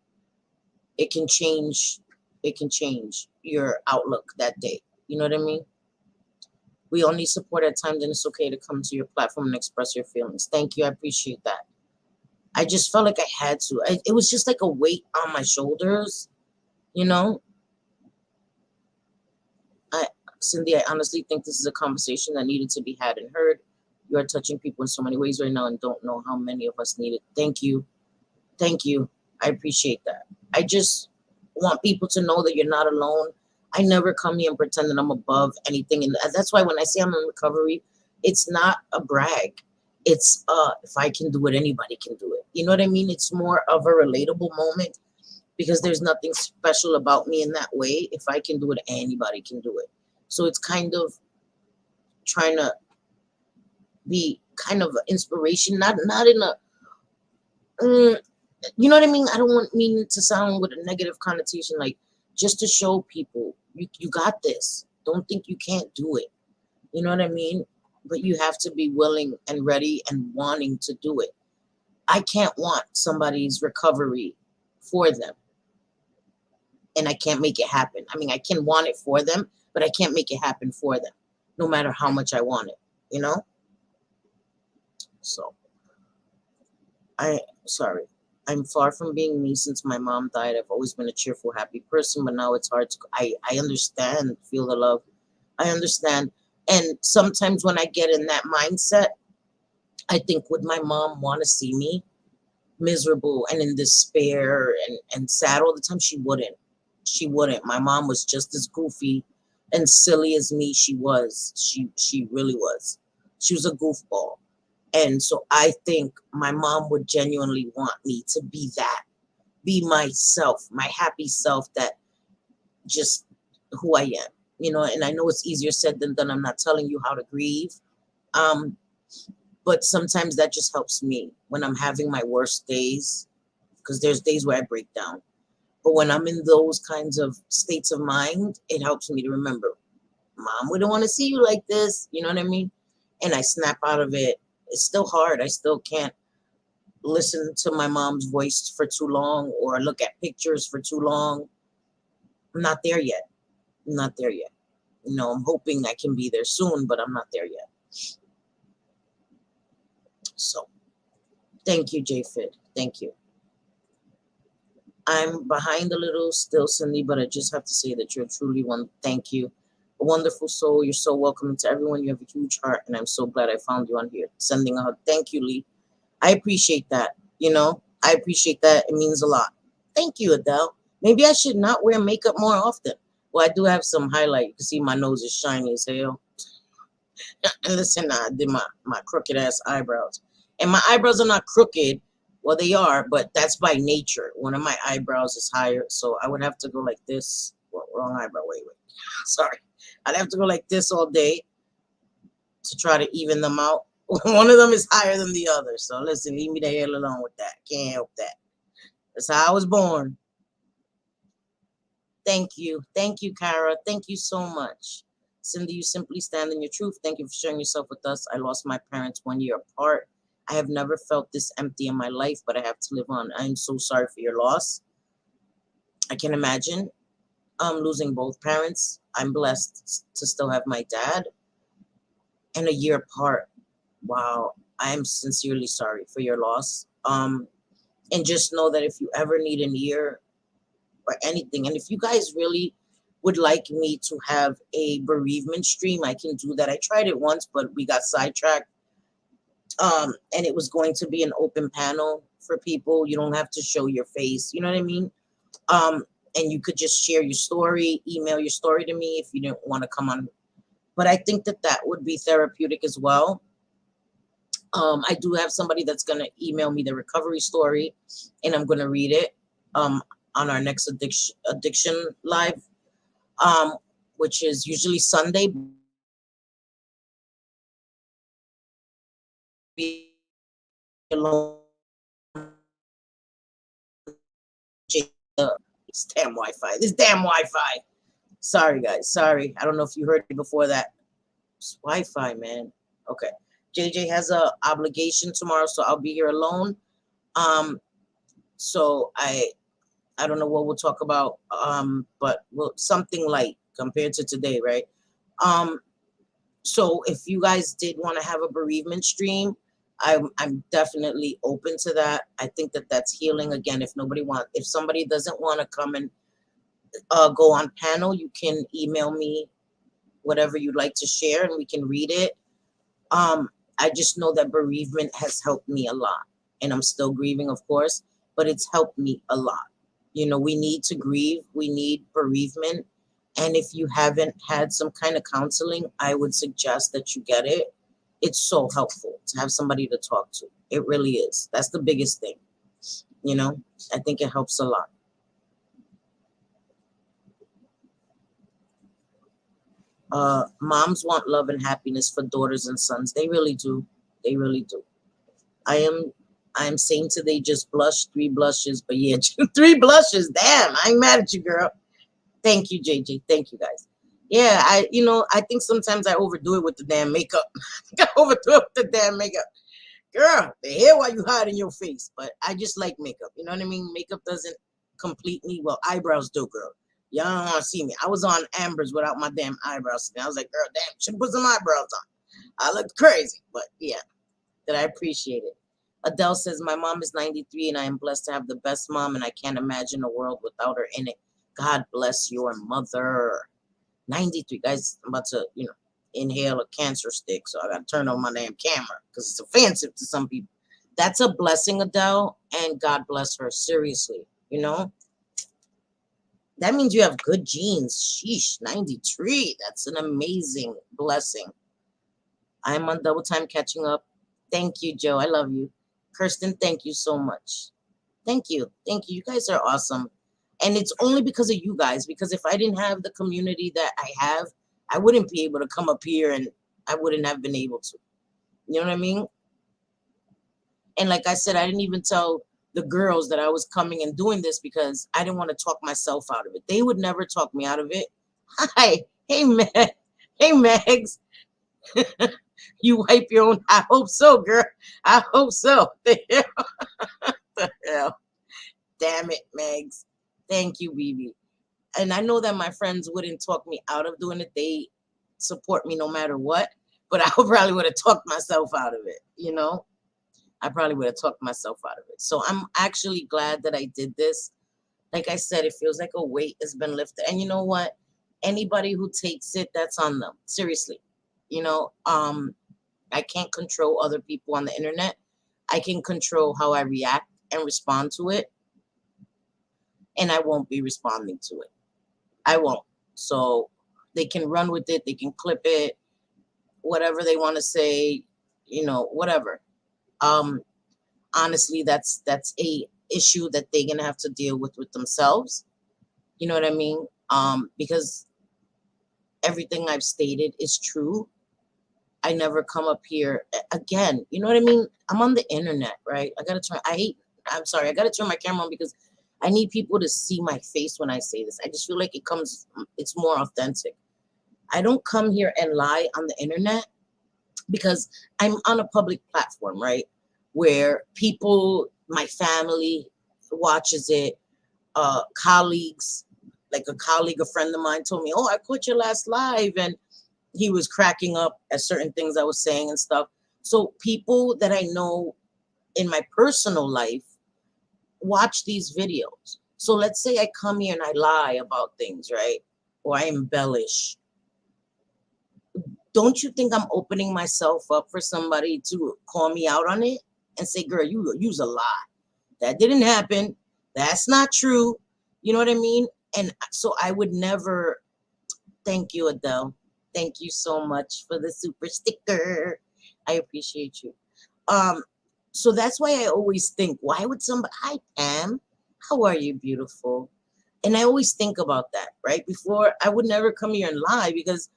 it can change. It can change your outlook that day. You know what I mean? We all need support at times, and it's okay to come to your platform and express your feelings. Thank you. I appreciate that. I just felt like I had to. It was just like a weight on my shoulders, you know? I, Cindy, I honestly think this is a conversation that needed to be had and heard. You are touching people in so many ways right now and don't know how many of us need it. Thank you. Thank you. I appreciate that. I just want people to know that you're not alone. I never come here and pretend that I'm above anything. And that's why when I say I'm in recovery, it's not a brag. It's if I can do it, anybody can do it. You know what I mean? It's more of a relatable moment because there's nothing special about me in that way. If I can do it, anybody can do it. So it's kind of trying to be kind of an inspiration, not in a you know what I mean? I don't want mean to sound with a negative connotation, like just to show people you got this. Don't think you can't do it. You know what I mean? But you have to be willing and ready and wanting to do it. I can't want somebody's recovery for them, and I can't make it happen. I mean, I can want it for them, but I can't make it happen for them, no matter how much I want it. You know? So sorry. I'm far from being me since my mom died. I've always been a cheerful, happy person, but now it's hard to. I understand, feel the love. I understand. And sometimes when I get in that mindset, I think, would my mom want to see me miserable and in despair and sad all the time? She wouldn't. She wouldn't. My mom was just as goofy and silly as me. She really was. She was a goofball. And so I think my mom would genuinely want me to be that, be myself, my happy self, that just who I am, you know. And I know it's easier said than done. I'm not telling you how to grieve. Um, but sometimes that just helps me when I'm having my worst days, because there's days where I break down. But when I'm in those kinds of states of mind, it helps me to remember, Mom, we don't want to see you like this. You know what I mean? And I snap out of it. It's still hard. I still can't listen to my mom's voice for too long or look at pictures for too long. I'm not there yet. I'm not there yet. You know, I'm hoping I can be there soon, but I'm not there yet. So thank you, JFid. Thank you. I'm behind a little still, Cindy, but I just have to say that you're truly one. Thank you. A wonderful soul. You're so welcoming to everyone. You have a huge heart, and I'm so glad I found you on here. Sending a hug. Thank you, Lee. I appreciate that. You know, I appreciate that. It means a lot. Thank you, Adele. Maybe I should not wear makeup more often. Well, I do have some highlight. You can see my nose is shiny as hell. And listen, I did my crooked ass eyebrows. And my eyebrows are not crooked. Well, they are, but that's by nature. One of my eyebrows is higher. So I would have to go like this. Well, wrong eyebrow. Wait. Sorry. I'd have to go like this all day to try to even them out. One of them is higher than the other. So listen, leave me the hell alone with that. Can't help that. That's how I was born. Thank you. Thank you, Kara. Thank you so much. Cindy, you simply stand in your truth. Thank you for sharing yourself with us. I lost my parents 1 year apart. I have never felt this empty in my life, but I have to live on. I'm so sorry for your loss. I can imagine losing both parents. I'm blessed to still have my dad. And 1 year apart. Wow. I am sincerely sorry for your loss. And just know that if you ever need an ear or anything, and if you guys really would like me to have a bereavement stream, I can do that. I tried it once, but we got sidetracked. And it was going to be an open panel for people. You don't have to show your face. You know what I mean? And you could just share your story, email your story to me if you didn't want to come on. But I think that would be therapeutic as well. I do have somebody that's going to email me the recovery story, and I'm going to read it on our next addiction live, which is usually Sunday. This damn Wi-Fi. This damn Wi-Fi. Sorry, guys. Sorry. I don't know if you heard me before that. It's Wi-Fi, man. Okay. JJ has a obligation tomorrow, so I'll be here alone. Um, so I don't know what we'll talk about, but something light compared to today, right? Um, so if you guys did want to have a bereavement stream, I'm definitely open to that. I think that that's healing. Again, if somebody doesn't want to come and go on panel, you can email me whatever you'd like to share, and we can read it. Um, I just know that bereavement has helped me a lot, and I'm still grieving, of course, but it's helped me a lot. You know, we need to grieve, we need bereavement. And if you haven't had some kind of counseling, I would suggest that you get it. It's so helpful to have somebody to talk to. It really is. That's the biggest thing. You know, I think it helps a lot. Moms want love and happiness for daughters and sons. They really do. They really do. I am I'm saying today just blush, 3 blushes, but yeah, 3 blushes. Damn, I ain't mad at you, girl. Thank you, JJ. Thank you, guys. Yeah, I think sometimes I overdo it with the damn makeup. I overdo it with the damn makeup. Girl, the hair while you hiding your face. But I just like makeup. You know what I mean? Makeup doesn't complete me. Well, eyebrows do, girl. Y'all don't want to see me. I was on Amber's without my damn eyebrows. And I was like, girl, damn, should put some eyebrows on. I looked crazy. But yeah, that I appreciate it. Adele says, my mom is 93 and I am blessed to have the best mom and I can't imagine a world without her in it. God bless your mother. 93. Guys, I'm about to, inhale a cancer stick. So I got to turn on my damn camera because it's offensive to some people. That's a blessing, Adele, and God bless her. Seriously, that means you have good genes. Sheesh, 93. That's an amazing blessing. I'm on double time catching up. Thank you, Joe. I love you. Kirsten, thank you so much. Thank you. Thank you. You guys are awesome. And it's only because of you guys, because if I didn't have the community that I have, I wouldn't be able to come up here and I wouldn't have been able to. You know what I mean? And like I said, I didn't even tell the girls that I was coming and doing this because I didn't want to talk myself out of it. They would never talk me out of it. Hi. Hey, Meg. Hey, Megs. You wipe your own. I hope so, girl. I hope so. The hell? Damn it, Megs. Thank you, BB. And I know that my friends wouldn't talk me out of doing it. They support me no matter what. But I probably would have talked myself out of it, I probably would have talked myself out of it. So I'm actually glad that I did this. Like I said, it feels like a weight has been lifted. And you know what? Anybody who takes it, that's on them. Seriously. I can't control other people on the internet. I can control how I react and respond to it. And I won't be responding to it. I won't. So they can run with it. They can clip it. Whatever they want to say, whatever. Honestly, that's a issue that they're going to have to deal with themselves. You know what I mean? Because everything I've stated is true. I never come up here again. You know what I mean? I'm on the internet, right? I got to turn my camera on because I need people to see my face when I say this. I just feel like it's more authentic. I don't come here and lie on the internet because I'm on a public platform, right? Where people, my family watches it, colleagues, like a friend of mine told me, oh, I caught your last live. And he was cracking up at certain things I was saying and stuff. So people that I know in my personal life watch these videos. So let's say I come here and I lie about things, right? Or I embellish. Don't you think I'm opening myself up for somebody to call me out on it and say, girl, you use a lie. That didn't happen. That's not true. You know what I mean? And so I would never. Thank you, Adele. Thank you so much for the super sticker. I appreciate you. So that's why I always think, why would somebody, hi Pam, how are you, beautiful? And I always think about that, right? Before, I would never come here and lie because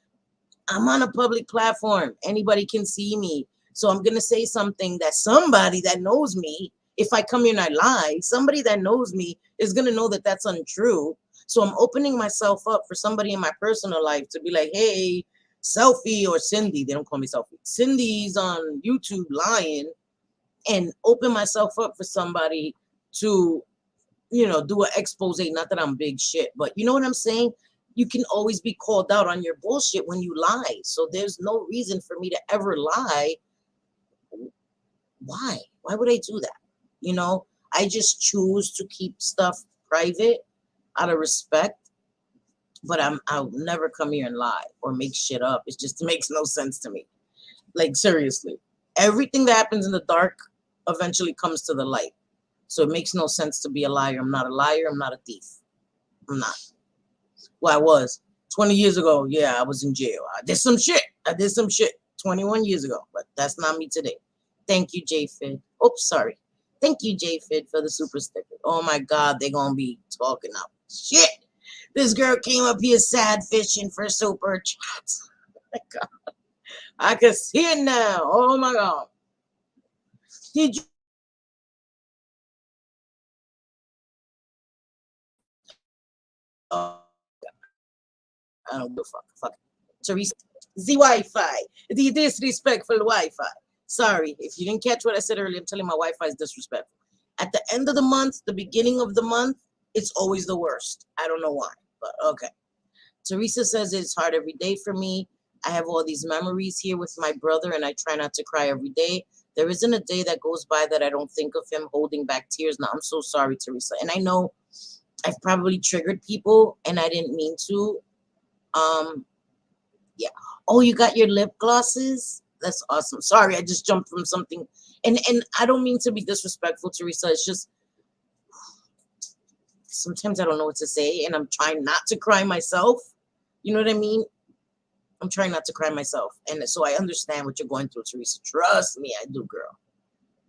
I'm on a public platform. Anybody can see me. So I'm going to say something that somebody that knows me, if I come here and I lie, somebody that knows me is going to know that that's untrue. So I'm opening myself up for somebody in my personal life to be like, hey, Selfie or Cindy, they don't call me Selfie. Cindy's on YouTube lying, and open myself up for somebody to, you know, do an expose. Not that I'm big shit, but you know what I'm saying? You can always be called out on your bullshit when you lie. So there's no reason for me to ever lie. Why? Why would I do that? You know, I just choose to keep stuff private out of respect. But I'll never come here and lie or make shit up. It just makes no sense to me. Like, seriously. Everything that happens in the dark eventually comes to the light. So it makes no sense to be a liar. I'm not a liar. I'm not a thief. I'm not. Well, I was. 20 years ago, yeah, I was in jail. I did some shit. 21 years ago. But that's not me today. Thank you, J-Fid. Oops, sorry. Thank you, J-Fid, for the super sticker. Oh, my God. They're going to be talking up shit. This girl came up here sad fishing for super chats. Oh my God. I can see it now. Oh my God. Did you? Oh, I don't give a fuck. Fuck. Teresa. The Wi-Fi. The disrespectful Wi-Fi. Sorry. If you didn't catch what I said earlier, I'm telling my Wi-Fi is disrespectful. At the end of the month, the beginning of the month, it's always the worst. I don't know why, but okay. Teresa says it's hard every day for me. I have all these memories here with my brother, and I try not to cry every day. There isn't a day that goes by that I don't think of him holding back tears. Now, I'm so sorry, Teresa. And I know I've probably triggered people, and I didn't mean to. Yeah. Oh, you got your lip glosses? That's awesome. Sorry, I just jumped from something. And I don't mean to be disrespectful, Teresa. It's just sometimes I don't know what to say, and I'm trying not to cry myself. You know what I mean? I'm trying not to cry myself. And so I understand what you're going through, Teresa. Trust me, I do, girl.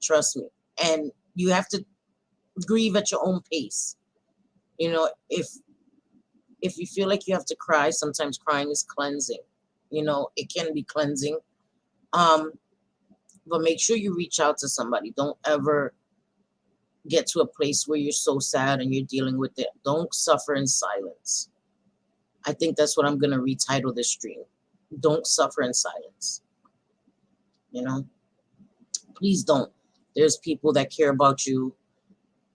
Trust me. And you have to grieve at your own pace. You know, if you feel like you have to cry, sometimes crying is cleansing. You know, it can be cleansing. But make sure you reach out to somebody. Don't ever get to a place where you're so sad and you're dealing with it. Don't suffer in silence. I think that's what I'm going to retitle this stream. Don't suffer in silence. You know, please don't. There's people that care about you.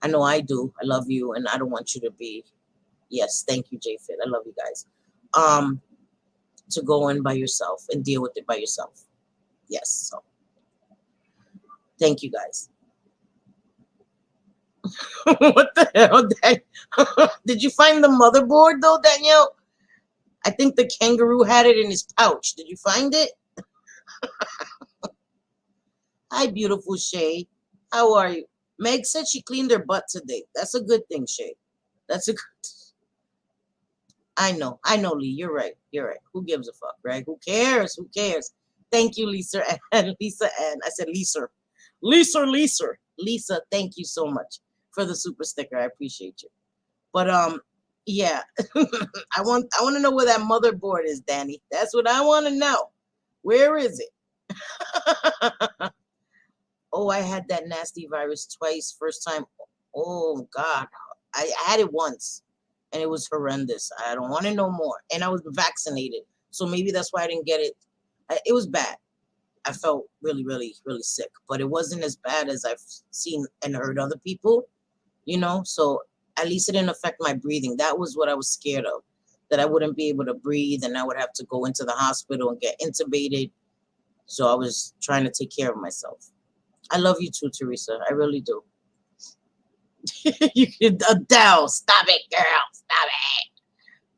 I know I do. I love you, and I don't want you to be. Yes, thank you, J-Fit. I love you guys. To go in by yourself and deal with it by yourself. Yes. So, thank you guys. What the hell, Dan? Did you find the motherboard though, Danielle? I think the kangaroo had it in his pouch. Did you find it? Hi, beautiful Shay. How are you? Meg said she cleaned her butt today. That's a good thing, Shay. That's a good. I know, Lee. You're right. You're right. Who gives a fuck, right? Who cares? Who cares? Thank you, Lisa and Lisa and I said Lisa. Lisa, thank you so much for the super sticker. I appreciate you. But yeah. I want to know where that motherboard is, Danny. That's what I want to know. Where is it? Oh, I had that nasty virus twice. First time. Oh God. I had it once and it was horrendous. I don't want to know more. And I was vaccinated. So maybe that's why I didn't get it. It was bad. I felt really, really, really sick, but it wasn't as bad as I've seen and heard other people, you know? So at least it didn't affect my breathing. That was what I was scared of, that I wouldn't be able to breathe and I would have to go into the hospital and get intubated. So I was trying to take care of myself. I love you too, Teresa. I really do. Adele, stop it, girl. Stop it.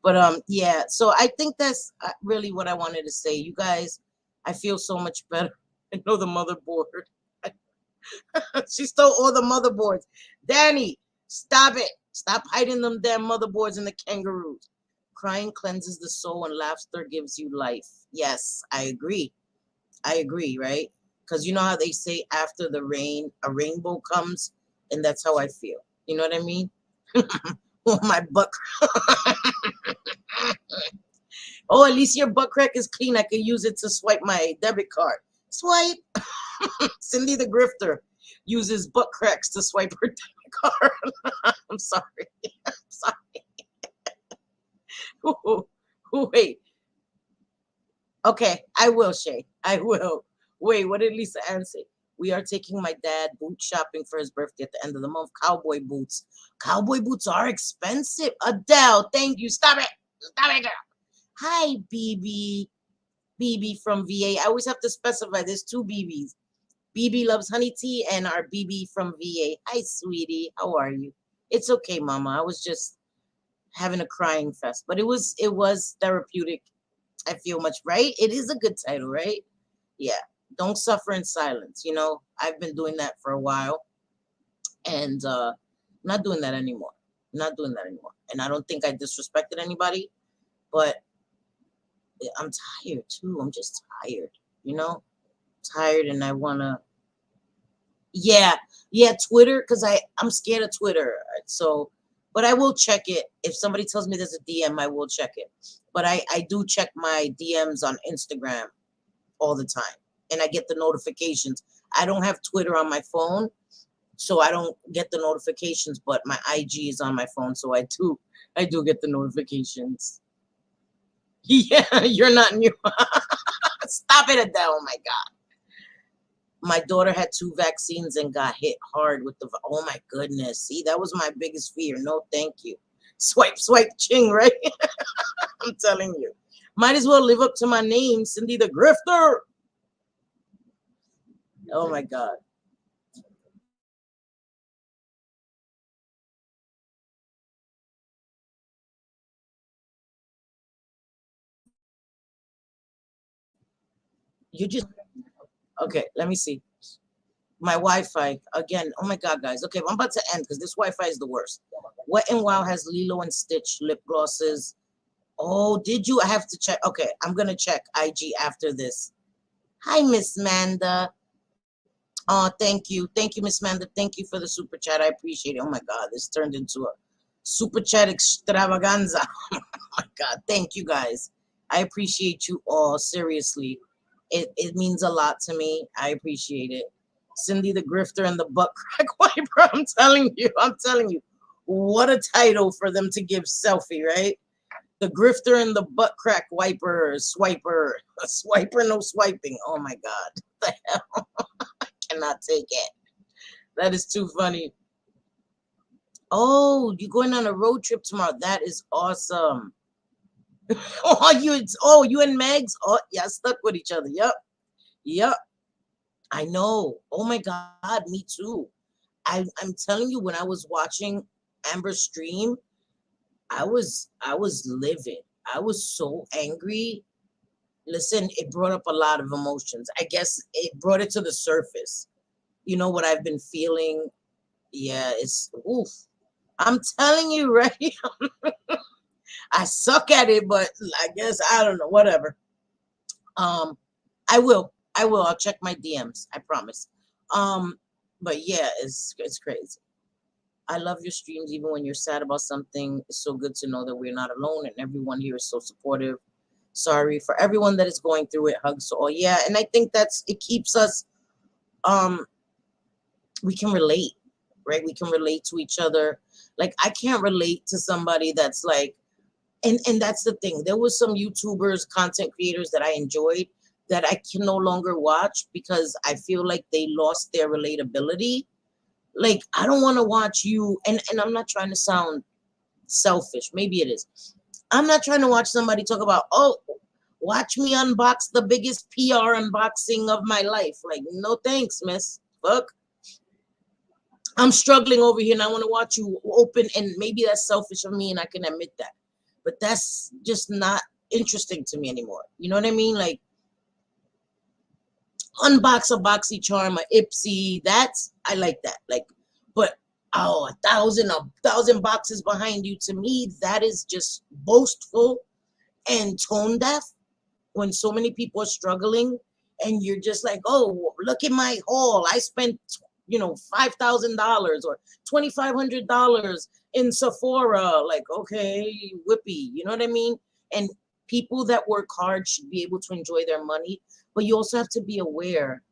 But yeah, so I think that's really what I wanted to say. You guys, I feel so much better. I know the motherboard. She stole all the motherboards. Danny, stop it. Stop hiding them damn motherboards in the kangaroos. Crying cleanses the soul and laughter gives you life. Yes, I agree. I agree, right? Because you know how they say after the rain, a rainbow comes, and that's how I feel. You know what I mean? Oh, my butt. Oh, at least your butt crack is clean. I can use it to swipe my debit card. Swipe. Cindy the grifter uses butt cracks to swipe her debit card. I'm sorry. I'm sorry. Wait. Okay, I will, Shay. I will. Wait, what did Lisa Ann say? We are taking my dad boot shopping for his birthday at the end of the month. Cowboy boots. Cowboy boots are expensive. Adele, thank you. Stop it. Stop it, girl. Hi, BB. BB from VA. I always have to specify there's two BBs. BB loves honey tea and our BB from VA. Hi, sweetie. How are you? It's okay, mama. I was just having a crying fest, but it was therapeutic. I feel much right. It is a good title, right? Yeah. Don't suffer in silence. I've been doing that for a while, and not doing that anymore. Not doing that anymore. And I don't think I disrespected anybody, but I'm tired too. I'm just tired, you know, tired, and I wanna. Yeah, yeah, Twitter, because I'm scared of Twitter. So, but I will check it. If somebody tells me there's a DM, I will check it. But I do check my DMs on Instagram all the time, and I get the notifications. I don't have Twitter on my phone, so I don't get the notifications. But my IG is on my phone, so I do get the notifications. Yeah, you're not new. Stop it, Adele. Oh my God. My daughter had 2 vaccines and got hit hard with oh my goodness. See, that was my biggest fear. No, thank you. Swipe, swipe, ching, right? I'm telling you. Might as well live up to my name, Cindy the Grifter. Oh my God. You just, okay, let me see. My Wi-Fi, again, oh my God, guys. Okay, I'm about to end because this Wi-Fi is the worst. Wet and Wild has Lilo and Stitch lip glosses. Oh, did you? I have to check. Okay, I'm going to check IG after this. Hi, Miss Manda. Oh, thank you. Thank you, Miss Manda. Thank you for the super chat. I appreciate it. Oh my God, this turned into a super chat extravaganza. Oh my God, thank you guys. I appreciate you all. Seriously, it means a lot to me. I appreciate it. Cindy the Grifter and the Butt Crack Wiper. I'm telling you. What a title for them to give selfie, right? The Grifter and the Butt Crack Wiper, Swiper, a swiper, no swiping. Oh my God, what the hell? Cannot take it. That is too funny. Oh, you're going on a road trip tomorrow. That is awesome. You and Megs. Oh, yeah, stuck with each other. Yep. Yep. I know. Oh my God, me too. I'm telling you, when I was watching Amber's stream, I was livid. I was so angry. Listen, it brought up a lot of emotions. I guess it brought it to the surface. You know what I've been feeling. Yeah, it's oof. I'm telling you, right? I suck at it, but I guess I don't know. Whatever. Um, I will. I will. I'll check my DMs. I promise. Um, but yeah, it's crazy. I love your streams, even when you're sad about something. It's so good to know that we're not alone, and everyone here is so supportive. Sorry for everyone that is going through it. Hugs to all. Yeah, and I think it keeps us. Um, we can relate, right? We can relate to each other. Like I can't relate to somebody that's like, and that's the thing. There was some YouTubers, content creators that I enjoyed that I can no longer watch because I feel like they lost their relatability. Like I don't want to watch you, and I'm not trying to sound selfish. Maybe it is. I'm not trying to watch somebody talk about, oh, watch me unbox the biggest PR unboxing of my life. Like, no thanks, miss. Fuck. I'm struggling over here and I want to watch you open, and maybe that's selfish of me and I can admit that. But that's just not interesting to me anymore. You know what I mean? Like unbox a BoxyCharm, a Ipsy, that's I like that. Like, but oh, a thousand boxes behind you, to me, that is just boastful and tone deaf when so many people are struggling and you're just like, oh, look at my haul. I spent, $5,000 or $2,500 in Sephora. Like, okay, whippy, you know what I mean? And people that work hard should be able to enjoy their money, but you also have to be aware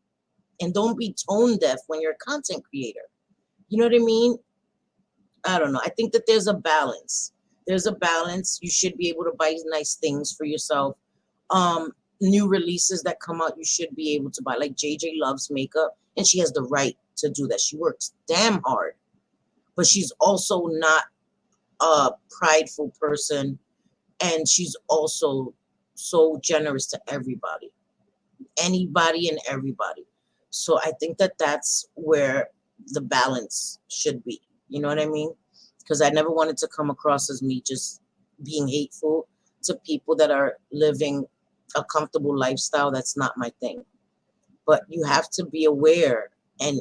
and don't be tone deaf when you're a content creator. You know what I mean? I don't know. I think that there's a balance. There's a balance. You should be able to buy nice things for yourself. new releases that come out, you should be able to buy. Like JJ loves makeup, and she has the right to do that. She works damn hard, but she's also not a prideful person, and she's also so generous to everybody, anybody and everybody. So I think that that's where the balance should be. You know what I mean? Because I never wanted to come across as me just being hateful to people that are living a comfortable lifestyle. That's not my thing. But you have to be aware and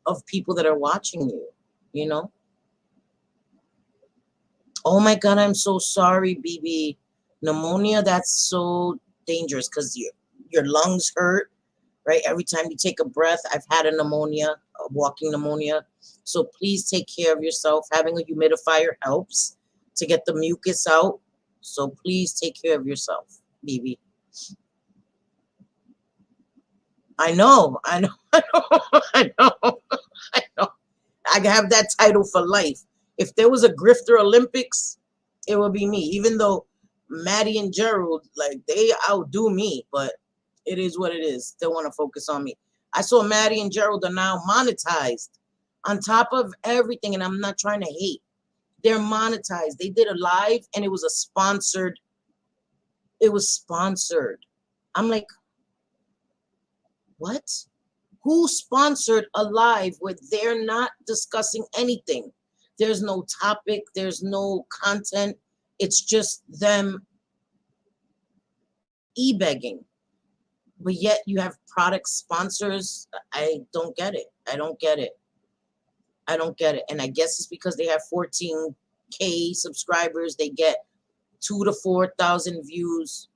of people that are watching you, you know? Oh my God, I'm so sorry, BB. Pneumonia, that's so dangerous because your lungs hurt, right? Every time you take a breath, I've had a pneumonia, a walking pneumonia. So please take care of yourself. Having a humidifier helps to get the mucus out. So please take care of yourself, BB. I know, I know, I know, I know, I know. I have that title for life. If there was a Grifter Olympics, it would be me. Even though Maddie and Gerald, like, they outdo me, but it is what it is. Still want to focus on me. I saw Maddie and Gerald are now monetized on top of everything, and I'm not trying to hate. They're monetized. They did a live, and it was a sponsored. It was sponsored. I'm like, what? Who sponsored a live where they're not discussing anything? There's no topic, there's no content. It's just them e-begging. But yet you have product sponsors. I don't get it. I don't get it. I don't get it. And I guess it's because they have 14K subscribers. They get 2,000 to 4,000 views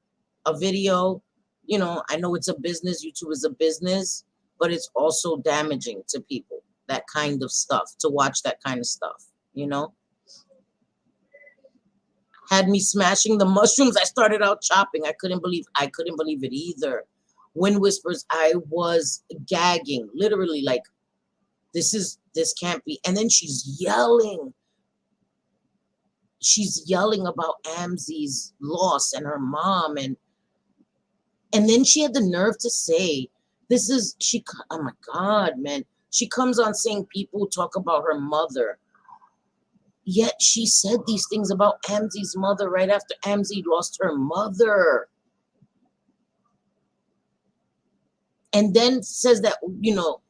a video. You know, I know it's a business. YouTube is a business, but it's also damaging to people, that kind of stuff, to watch that kind of stuff, you know? Had me smashing the mushrooms. I started out chopping. I couldn't believe it either. Wind whispers, I was gagging, literally, like, this can't be. And then she's yelling. She's yelling about Amzi's loss and her mom, and then she had the nerve to say, oh my God, man. She comes on saying people talk about her mother. Yet she said these things about Amzi's mother right after Amzi lost her mother. And then says that, you know,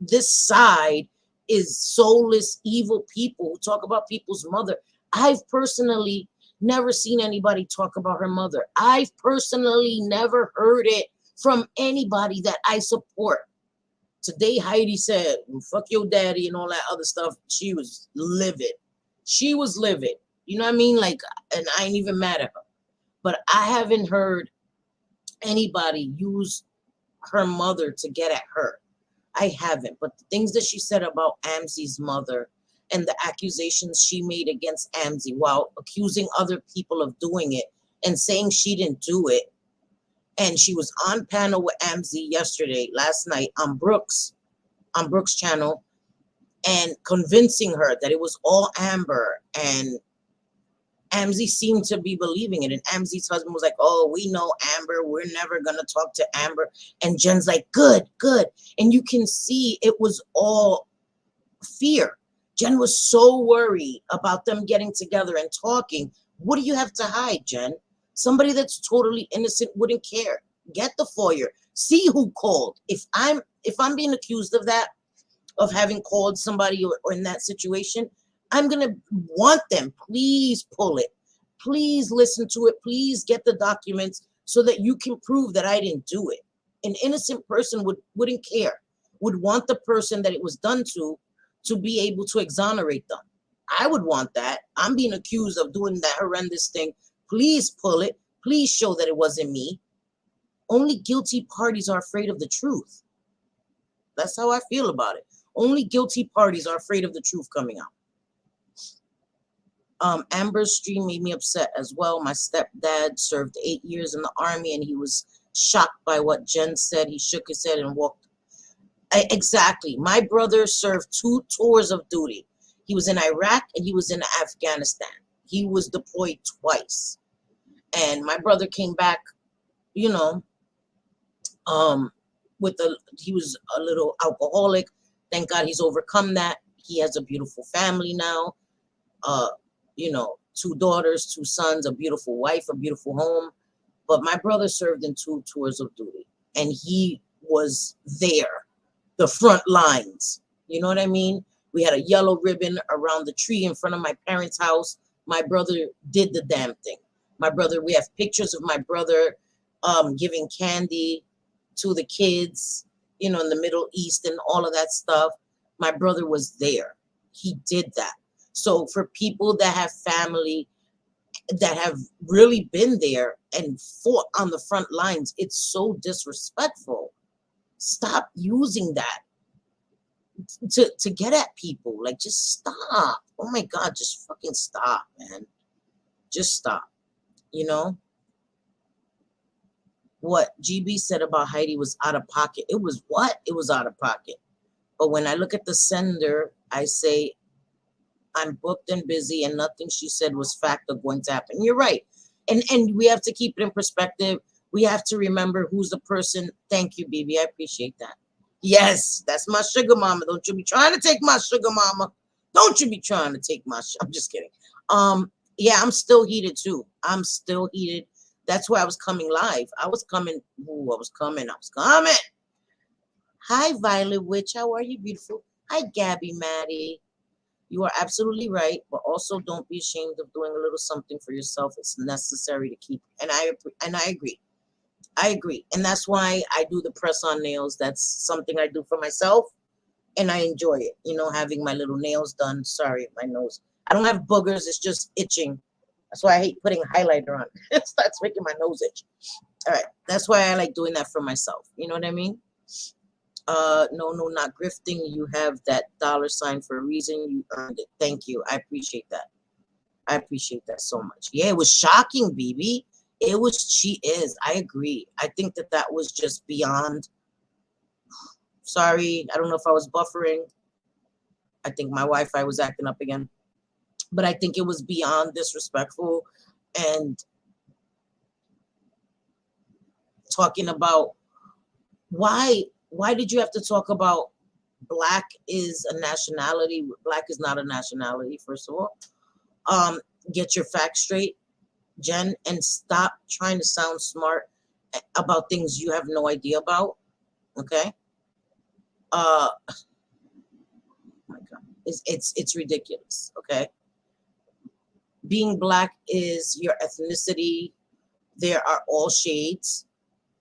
this side is soulless, evil people who talk about people's mother. I've personally never seen anybody talk about her mother. I've personally never heard it from anybody that I support. Today, Heidi said, fuck your daddy and all that other stuff. She was livid. She was livid. You know what I mean? Like, and I ain't even mad at her. But I haven't heard anybody use her mother to get at her. I haven't. But the things that she said about Amzi's mother and the accusations she made against Amzi while accusing other people of doing it and saying she didn't do it. And she was on panel with Amzi last night on Brooks channel, and convincing her that it was all Amber. And Amzi seemed to be believing it. And Amzi's husband was like, oh, we know Amber. We're never going to talk to Amber. And Jen's like, good, good. And you can see it was all fear. Jen was so worried about them getting together and talking. What do you have to hide, Jen? Somebody that's totally innocent wouldn't care. Get the FOIA. See who called. If I'm being accused of that, of having called somebody or in that situation, I'm going to want them. Please pull it. Please listen to it. Please get the documents so that you can prove that I didn't do it. An innocent person wouldn't care, would want the person that it was done to be able to exonerate them. I would want that. I'm being accused of doing that horrendous thing. Please pull it. Please show that it wasn't me. Only guilty parties are afraid of the truth. That's how I feel about it. Only guilty parties are afraid of the truth coming out. Amber's stream made me upset as well. My stepdad served 8 years in the army, and he was shocked by what Jen said. He shook his head and walked. Exactly. My brother served 2 tours of duty. He was in Iraq and he was in Afghanistan. He was deployed twice. And my brother came back, you know, um, he was a little alcoholic. Thank God he's overcome that. He has a beautiful family now. Uh, two daughters, two sons, a beautiful wife, a beautiful home. But my brother served in 2 tours of duty, and he was there, the front lines. You know what I mean? We had a yellow ribbon around the tree in front of my parents' house. My brother did the damn thing. We have pictures of my brother giving candy to the kids, in the Middle East and all of that stuff. My brother was there. He did that. So for people that have family that have really been there and fought on the front lines, it's so disrespectful. Stop using that to get at people. Like, just stop. Oh my God, just fucking stop, man. Just stop. You know? What GB said about Heidi was out of pocket. It was what? It was out of pocket. But when I look at the sender, I say, I'm booked and busy, and nothing she said was fact or going to happen. You're right. And we have to keep it in perspective. We have to remember who's the person. Thank you, BB. I appreciate that. Yes, that's my sugar mama. Don't you be trying to take my sugar mama. Don't you be trying to take my I'm just kidding. Yeah, I'm still heated too. I'm still heated. That's why I was coming live. I was coming. Ooh, I was coming. Hi, Violet Witch. How are you, beautiful? Hi, Gabby Maddie. You are absolutely right, but also don't be ashamed of doing a little something for yourself. It's necessary to keep. And I agree. I agree. And that's why I do the press on nails. That's something I do for myself, and I enjoy it. Having my little nails done. Sorry, my nose. I don't have boogers. It's just itching. That's why I hate putting highlighter on. It starts making my nose itch. All right. That's why I like doing that for myself. You know what I mean? No, not grifting. You have that $ for a reason. You earned it. Thank you. I appreciate that. I appreciate that so much. Yeah, it was shocking, BB. She is. I agree. I think that was just beyond. Sorry, I don't know if I was buffering. I think my Wi-Fi was acting up again. But I think it was beyond disrespectful, and talking about why did you have to talk about Black is a nationality? Black is not a nationality, first of all. Get your facts straight, Jen, and stop trying to sound smart about things you have no idea about. Okay? Oh my God. It's ridiculous. Okay? Being Black is your ethnicity. There are all shades,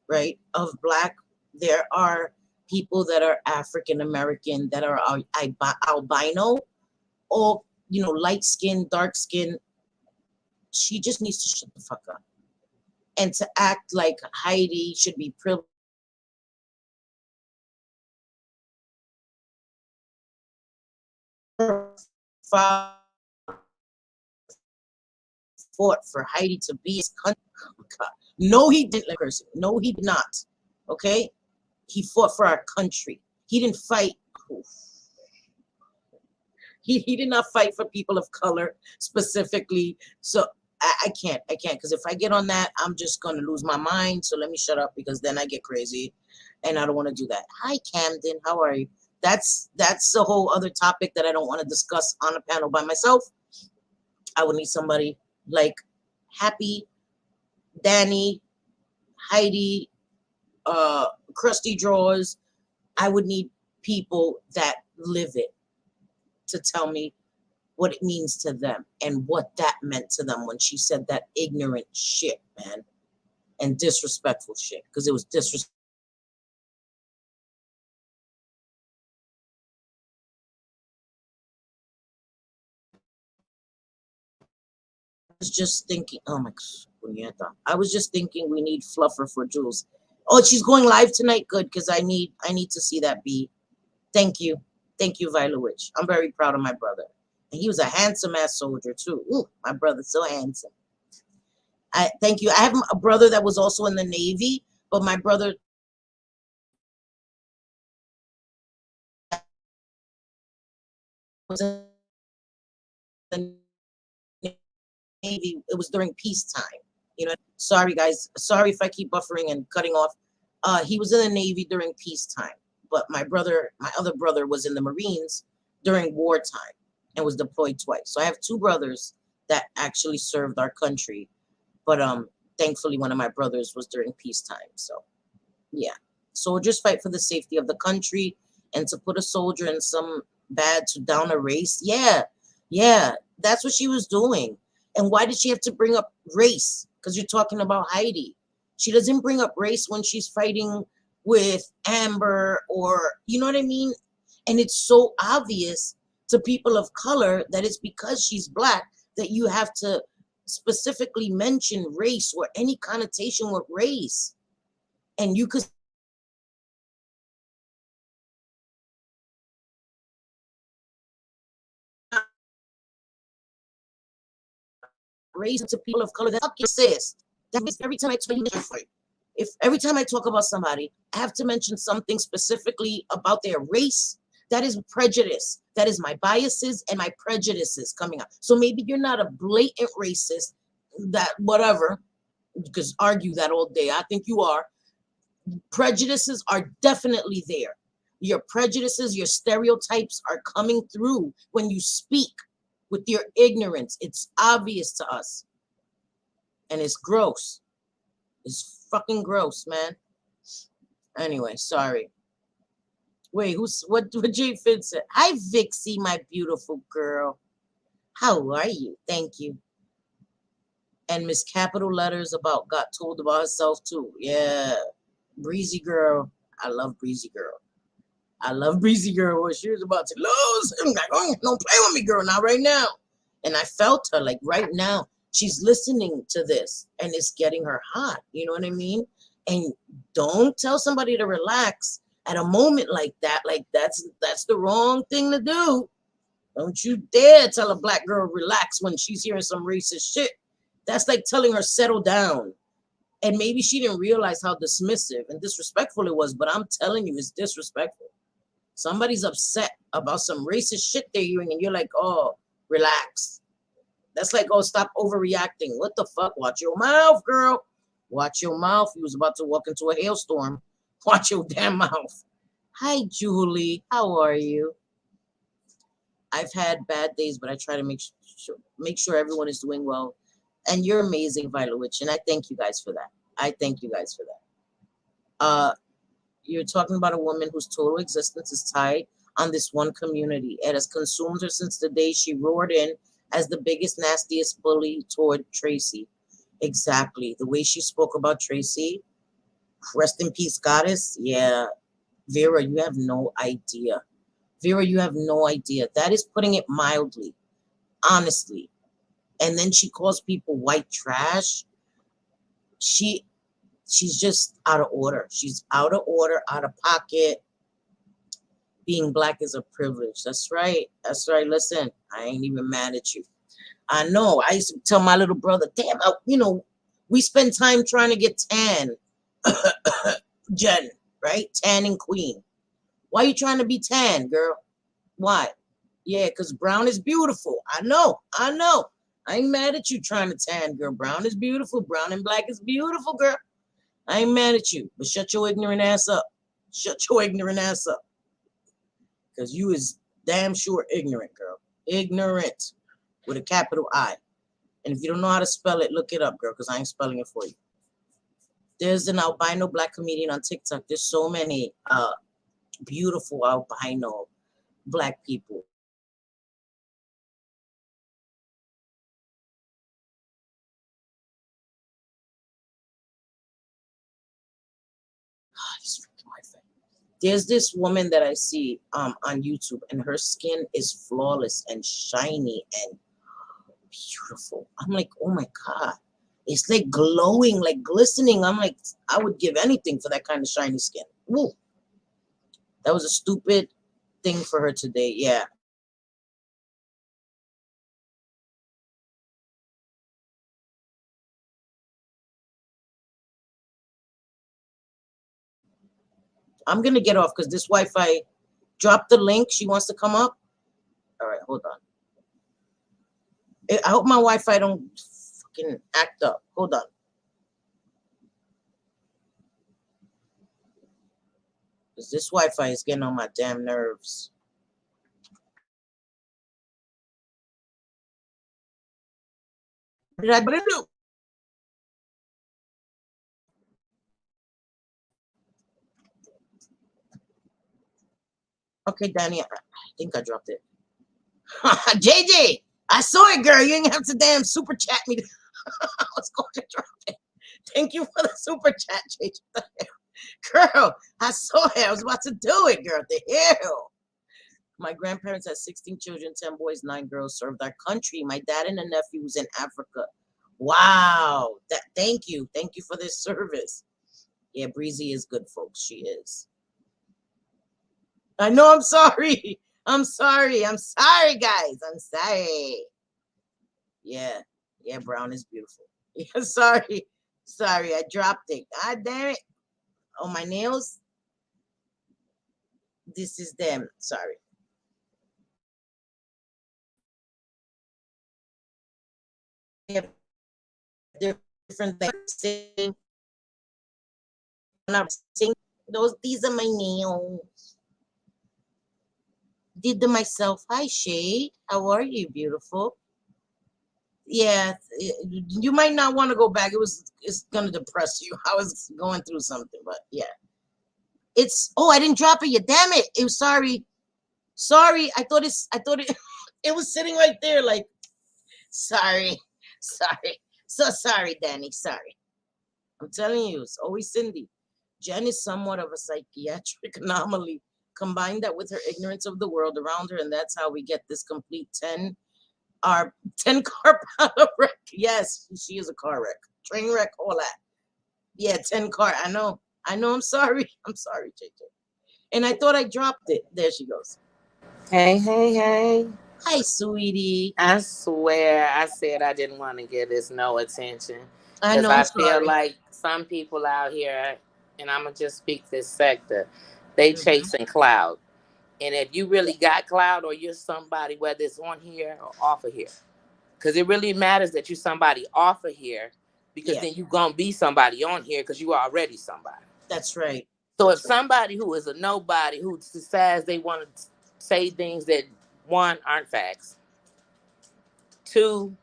right, of Black. There are people that are African American, that are albino, or light skin, dark skin. She just needs to shut the fuck up, and to act like Heidi should be privileged. Fought for Heidi to be his country. Oh God. No, he didn't. Like person. No, he did not. Okay, he fought for our country. He didn't fight. He did not fight for people of color specifically. So I can't, because if I get on that, I'm just gonna lose my mind. So let me shut up, because then I get crazy, and I don't want to do that. Hi, Camden, how are you? That's a whole other topic that I don't want to discuss on a panel by myself. I would need somebody like Happy, Danny, Heidi, Krusty Drawers. I would need people that live it to tell me what it means to them and what that meant to them when she said that ignorant shit, man, and disrespectful shit, because it was disrespectful. I was just thinking, oh my gosh, I was just thinking we need fluffer for Jules. Oh, she's going live tonight. Good, because I need to see that B. Thank you. Thank you, Violet Witch. I'm very proud of my brother. And he was a handsome ass soldier too. Ooh, my brother's so handsome. Thank you. I have a brother that was also in the Navy, but my brother was in the Navy. It was during peacetime. You know, sorry guys, sorry if I keep buffering and cutting off. He was in the Navy during peacetime, but my other brother was in the Marines during wartime and was deployed twice. So I have two brothers that actually served our country, but thankfully one of my brothers was during peacetime. So yeah, soldiers fight for the safety of the country, and to put a soldier in some bad to down a race, yeah, yeah, that's what she was doing. And why did she have to bring up race? Because you're talking about Heidi. She doesn't bring up race when she's fighting with Amber, or you know what I mean? And it's so obvious to people of color that it's because she's black that you have to specifically mention race or any connotation with race. And you could race to people of color that exist. That means every time I tell you different. If every time I talk about somebody, I have to mention something specifically about their race, that is prejudice. That is my biases and my prejudices coming out. So maybe you're not a blatant racist, that whatever, you could argue that all day. I think you are. Prejudices are definitely there. Your prejudices, your stereotypes are coming through when you speak with your ignorance. It's obvious to us. And it's gross. It's fucking gross, man. Anyway, sorry. Wait, what J Finn said? Hi, Vixie, my beautiful girl. How are you? Thank you. And Miss Capital Letters about got told about herself too. Yeah. Breezy girl. I love Breezy girl. I love Breezy girl when she was about to lose. I'm like, oh, don't play with me, girl, not right now. And I felt her like right now. She's listening to this and it's getting her hot. You know what I mean? And don't tell somebody to relax at a moment like that. Like that's the wrong thing to do. Don't you dare tell a black girl relax when she's hearing some racist shit. That's like telling her settle down. And maybe she didn't realize how dismissive and disrespectful it was, but I'm telling you, it's disrespectful. Somebody's upset about some racist shit they're hearing, and you're like, oh, relax. That's like, oh, stop overreacting. What the fuck? Watch your mouth, girl. Watch your mouth. You was about to walk into a hailstorm. Watch your damn mouth. Hi, Julie. How are you? I've had bad days, but I try to make sure everyone is doing well. And you're amazing, Violet Witch, and I thank you guys for that. I thank you guys for that. You're talking about a woman whose total existence is tied on this one community. It has consumed her since the day she roared in as the biggest, nastiest bully toward Tracy. Exactly. The way she spoke about Tracy. Rest in peace, goddess. Yeah. Vera, you have no idea. Vera, you have no idea. That is putting it mildly, honestly. And then she calls people white trash. She's just out of order. She's out of order, out of pocket. Being black is a privilege. That's right. That's right. Listen, I ain't even mad at you. I know. I used to tell my little brother, damn, we spend time trying to get tan. Jen, right? Tanning queen. Why you trying to be tan, girl? Why? Yeah, because brown is beautiful. I know. I ain't mad at you trying to tan, girl. Brown is beautiful. Brown and black is beautiful, girl. I ain't mad at you, but shut your ignorant ass up. Shut your ignorant ass up. Because you is damn sure ignorant, girl. Ignorant with a capital I. And if you don't know how to spell it, look it up, girl, because I ain't spelling it for you. There's an albino black comedian on TikTok. There's so many beautiful albino black people. There's this woman that I see on YouTube, and her skin is flawless and shiny and beautiful. I'm like, oh my God. It's like glowing, like glistening. I'm like, I would give anything for that kind of shiny skin. Woo. That was a stupid thing for her today. Yeah. I'm going to get off because this Wi-Fi dropped the link. She wants to come up. All right, hold on. I hope my Wi-Fi don't fucking act up. Hold on. Because this Wi-Fi is getting on my damn nerves. What did I do? Okay, Danny, I think I dropped it. JJ, I saw it, girl. You ain't have to damn super chat me. I was going to drop it. Thank you for the super chat, JJ. Girl, I saw it. I was about to do it, girl. The hell. My grandparents had 16 children, 10 boys, 9 girls, served our country. My dad and a nephew was in Africa. Wow. Thank you. Thank you for this service. Yeah, Breezy is good, folks. She is. I know, I'm sorry. I'm sorry. I'm sorry, guys. I'm sorry. Yeah. Yeah, brown is beautiful. Yeah, sorry. Sorry, I dropped it. God damn it. Oh, my nails. This is them. Sorry. Different things. These are my nails. Did them myself. Hi, Shay. How are you, beautiful? Yeah, you might not want to go back. It's gonna depress you. I was going through something, but yeah. I didn't drop it yet. Damn it. It was sorry. Sorry. I thought it it was sitting right there, like sorry. Sorry. So sorry, Danny. Sorry. I'm telling you, it's always Cindy. Jen is somewhat of a psychiatric anomaly. Combine that with her ignorance of the world around her, and that's how we get this complete 10 car pile wreck. Yes, she is a car wreck. Train wreck, all that. Yeah, 10 car. I know. I'm sorry. I'm sorry, JJ. And I thought I dropped it. There she goes. Hey, hey, hey. Hi, sweetie. I swear I said I didn't want to give this no attention. I Because know, I'm I feel sorry. like some people out here, and I'm going to just speak this sector, they chasing clout. And if you really got clout or you're somebody, whether it's on here or off of here, because it really matters that you're somebody off of here, because then you're going to be somebody on here because you are already somebody. That's right. So if somebody who is a nobody who decides they want to say things that, one, aren't facts, two,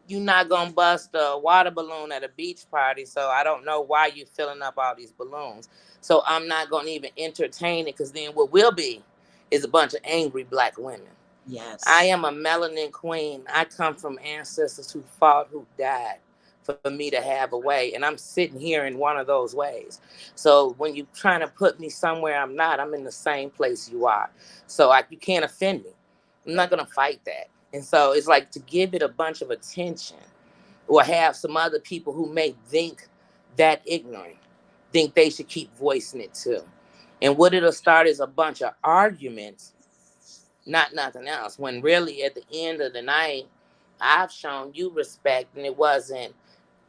you're not going to bust a water balloon at a beach party, so I don't know why you're filling up all these balloons. So I'm not going to even entertain it, because then what will be is a bunch of angry black women. Yes. I am a melanin queen. I come from ancestors who fought, who died for me to have a way. And I'm sitting here in one of those ways. So when you're trying to put me somewhere I'm not, I'm in the same place you are. So you can't offend me. I'm not going to fight that. And so it's like to give it a bunch of attention, or have some other people who may think that ignorant, think they should keep voicing it too. And what it'll start is a bunch of arguments, not nothing else. When really at the end of the night, I've shown you respect, and it wasn't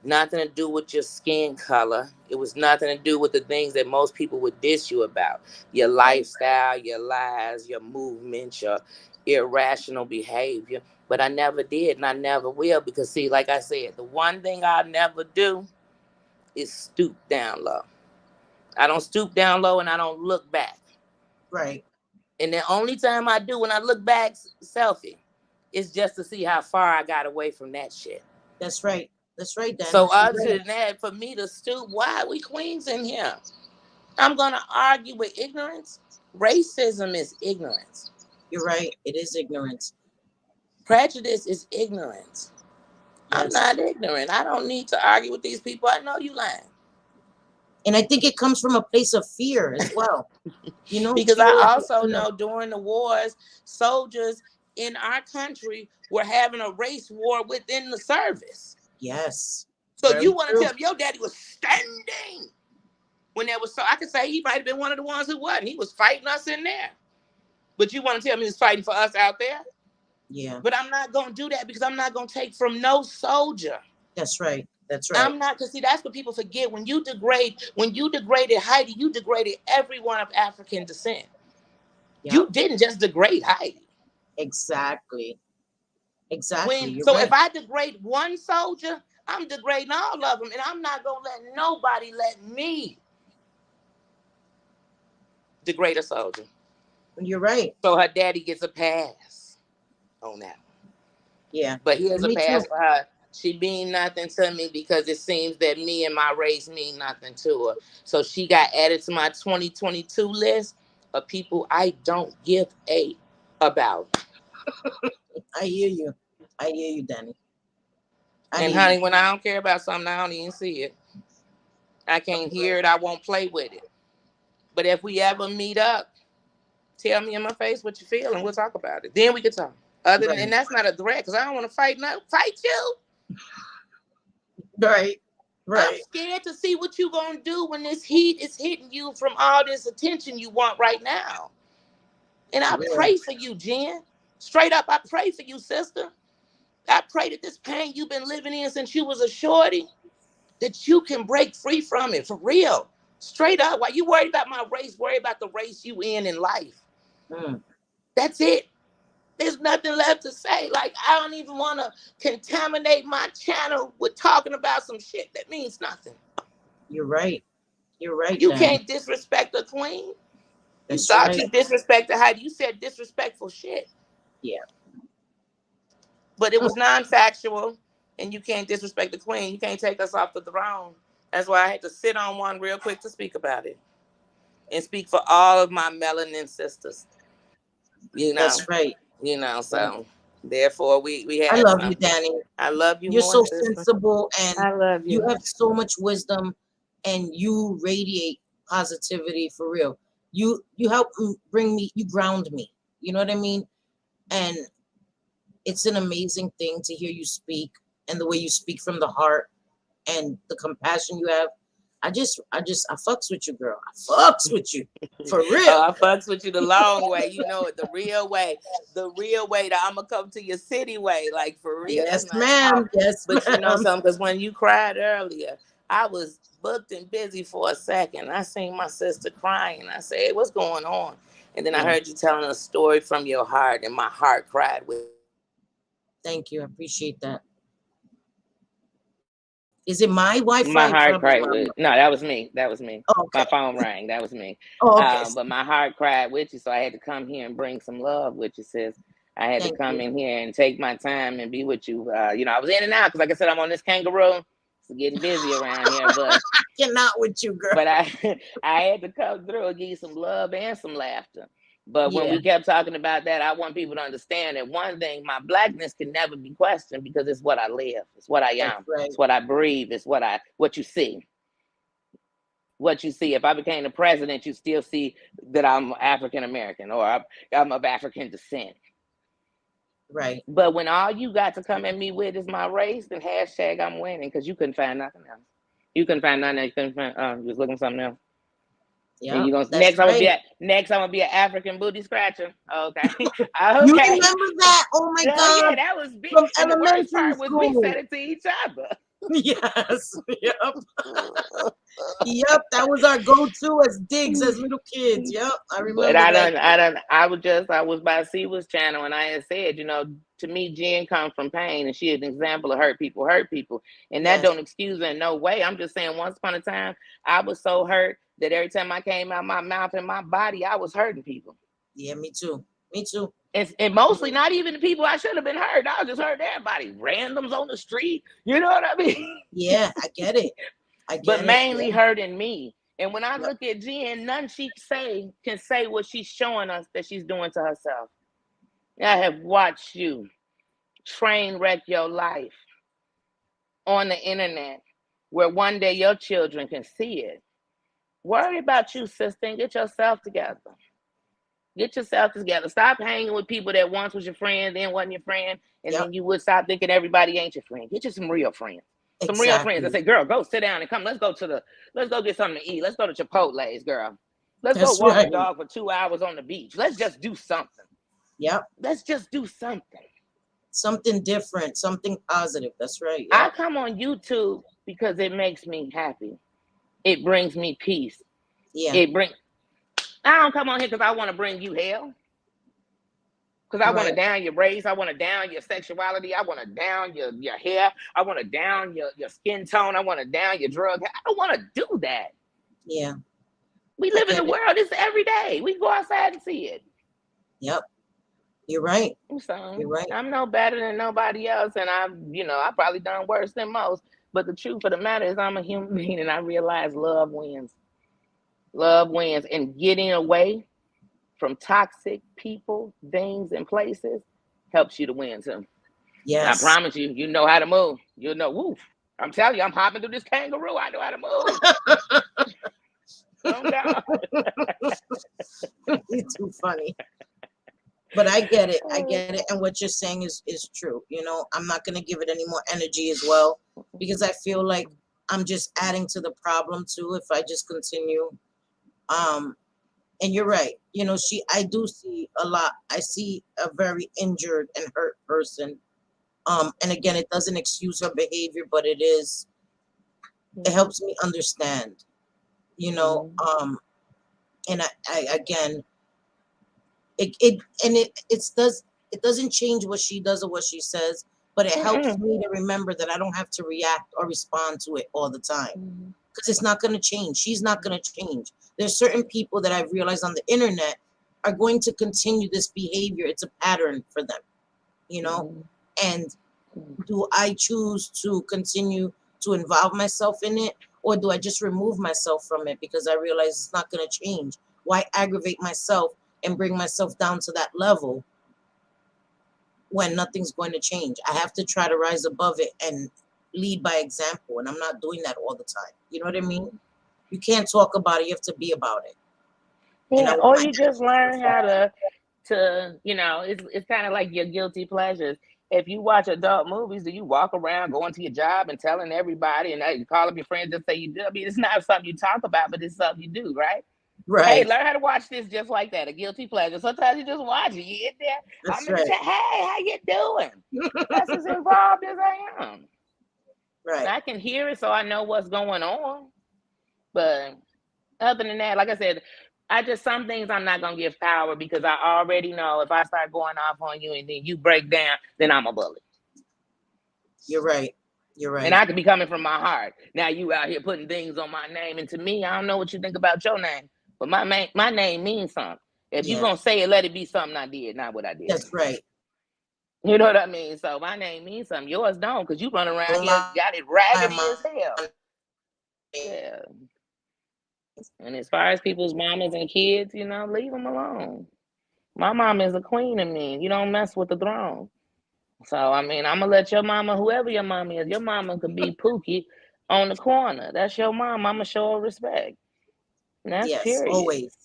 nothing to do with your skin color. It was nothing to do with the things that most people would diss you about. Your lifestyle, your lies, your movements, your irrational behavior. But I never did, and I never will, because see, like I said, the one thing I'll never do is stoop down low. I don't stoop down low, and I don't look back. Right. And the only time I do when I look back, selfie, is just to see how far I got away from that shit. That's right. That's right, Dan. So other than that, for me to stoop, why are we queens in here? I'm going to argue with ignorance. Racism is ignorance. You're right. It is ignorance. Prejudice is ignorance. Yes. I'm not ignorant. I don't need to argue with these people. I know you lying. And I think it comes from a place of fear as well. You know, because I also know during the wars, soldiers in our country were having a race war within the service. Yes. So you want to tell me your daddy was standing when there was, so I could say he might have been one of the ones who wasn't. He was fighting us in there. But you want to tell me he was fighting for us out there? Yeah. But I'm not going to do that, because I'm not going to take from no soldier. That's right. That's right. I'm not, because see, that's what people forget. When you degraded Heidi, you degraded everyone of African descent. Yep. You didn't just degrade Heidi. Exactly. Exactly. So if I degrade one soldier, I'm degrading all of them, and I'm not going to let nobody let me the greater soldier. You're right. So her daddy gets a pass on that. Yeah. But here's a Me pass too. for her. She mean nothing to me because it seems that me and my race mean nothing to her. So she got added to my 2022 list of people I don't give a about. I hear you. I hear you, Danny. I And hear you. honey, when I don't care about something, I don't even see it. I can't hear it. I won't play with it. But if we ever meet up, tell me in my face what you feel and we'll talk about it. Then we can talk. Other than, Right. and that's not a threat because I don't want to fight you. Right. I'm Right. scared to see what you gonna do when this heat is hitting you from all this attention you want right now. And I For real. pray for you, Jen. Straight up, I pray for you, sister. I pray that this pain you've been living in since you was a shorty, that you can break free from it for real. Straight up. While you worried about my race, worry about the race you in life. Mm. That's it. There's nothing left to say. Like, I don't even want to contaminate my channel with talking about some shit that means nothing. You're right. You're right, You Danny. can't disrespect a queen. You That's thought right. you disrespected her. You said disrespectful shit. Yeah. But it was non-factual, and you can't disrespect the queen. You can't take us off the throne. That's why I had to sit on one real quick to speak about it. And speak for all of my melanin sisters. You know. That's right. So therefore we I had love you, something. Danny. I love you You're more, so sister. sensible and I love you you. have so much wisdom and you radiate positivity for real. You help bring me, you ground me. You know what I mean? And it's an amazing thing to hear you speak and the way you speak from the heart and the compassion you have. I fucks with you, girl. I fucks with you for real. I fucks with you the long way. You know it, the real way. The real way that I'm going to come to your city way. Like, for real. Yes, That's not ma'am. talk. Yes, But you know ma'am. something? Because when you cried earlier, I was booked and busy for a second. I seen my sister crying. I said, hey, what's going on? And then I Yeah. heard you telling a story from your heart, and my heart cried with. Thank you. I appreciate that. Is it my Wi-Fi? My heart Probably cried mine. with. No, that was me. That was me. Oh, My okay. phone rang. That was me. Oh, okay. But my heart cried with you, so I had to come here and bring some love with you, sis. I had to Thank come you. in here and take my time and be with you. I was in and out because, like I said, I'm on this kangaroo. It's getting busy around here, but Cannot with you, girl. but I I had to come through and give you some love and some laughter. But when Yeah. we kept talking about that, I want people to understand that one thing, my blackness can never be questioned because it's what I live. It's what I That's am. right. It's what I breathe. It's what you see. What you see. If I became the president, you still see that I'm African American or I'm of African descent. Right. But when all you got to come at me with is my race, then hashtag I'm winning because you couldn't find nothing else. You couldn't find nothing else. You couldn't find. You was looking for something else. And Yeah. you gonna That's next? I'm right. gonna be an African booty scratcher. Okay, You okay. remember that? Oh my Yeah, God. yeah, that was big. From And the worst elementary part was we school. said it to each other. Yes. Yep. Yep. That was our go-to as digs as little kids. Yep. I But remember that. I was by Siwa's channel and I had said, to me, Jen comes from pain and she is an example of hurt people. And that Yes. don't excuse her in no way. I'm just saying once upon a time, I was so hurt that every time I came out my mouth and my body, I was hurting people. Yeah, me too. Me too. And mostly not even the people I should have been hurt. I was just hurting everybody. Randoms on the street. You know what I mean? Yeah, I get it. But mainly Yeah. hurting me. And when I Yep. look at Jen, none she can say what she's showing us that she's doing to herself. I have watched you train wreck your life on the internet where one day your children can see it. Worry about you, sister, and get yourself together. Get yourself together. Stop hanging with people that once was your friend, then wasn't your friend, and Yep. then you would stop thinking everybody ain't your friend. Get you some real friends. Some real friends that Exactly. say, girl, go sit down and come. Let's go get something to eat. Let's go to Chipotle's, girl. Let's go That's walk the right. dog for 2 hours on the beach. Let's just do something. Yep. Let's just do something. Something different, something positive. That's right. I Yep. come on YouTube because it makes me happy. It brings me peace. Yeah. I don't come on here because I want to bring you hell. Because I want to Right. down your race. I want to down your sexuality. I want to down your hair. I want to down your skin tone. I want to down your drug. I don't want to do that. Yeah. We live in the world. It's every day. We go outside and see it. Yep. You're right. So You're right. I'm no better than nobody else, and I've probably done worse than most. But the truth of the matter is, I'm a human being, and I realize love wins. Love wins, and getting away from toxic people, things, and places helps you to win too. Yes. I promise you, you know how to move. You'll know. Woof. I'm telling you, I'm hopping through this kangaroo. I know how to move. Oh, no. You're too funny. But I get it. I get it. And what you're saying is true. You know, I'm not going to give it any more energy as well, because I feel like I'm just adding to the problem too if I just continue. And you're right. You know, I do see a lot. I see a very injured and hurt person. And again, it doesn't excuse her behavior, but it helps me understand, you know. And I again, it doesn't change what she does or what she says, but it helps me to remember that I don't have to react or respond to it all the time, because it's not going to change. She's not going to change. There's certain people that I've realized on the internet are going to continue this behavior. It's a pattern for them, you know. And do I choose to continue to involve myself in it, or do I just remove myself from it because I realize it's not going to change? Why aggravate myself and bring myself down to that level when nothing's going to change? I have to try to rise above it and lead by example, and I'm not doing that all the time. You know what I mean? You can't talk about it. You have to be about it. Yeah, or you just learn how to it's kind of like your guilty pleasures. If you watch adult movies, do you walk around going to your job and telling everybody and you call up your friends and say you do? I mean, it's not something you talk about, but it's something you do, right? Right. Hey, learn how to watch this just like that, a guilty pleasure. Sometimes you just watch it. You get there. That's I'm gonna right. say, hey, how you doing? That's as involved as I am. Right. And I can hear it, so I know what's going on. But other than that, like I said, some things I'm not gonna give power, because I already know if I start going off on you and then you break down, then I'm a bully. You're right. You're right. And I could be coming from my heart. Now you out here putting things on my name, and to me, I don't know what you think about your name, but my name means something. If you're gonna say it, let it be something I did, not what I did. That's right. You know what I mean? So my name means something. Yours don't, because you run around here got it raggedy as hell. Yeah. And as far as people's mamas and kids, leave them alone. My mom is a queen of me. You don't mess with the throne. So, I mean, I'm going to let your mama, whoever your mama is, your mama could be Pookie on the corner. That's your mom. I'm going to show her respect. And that's period. Always.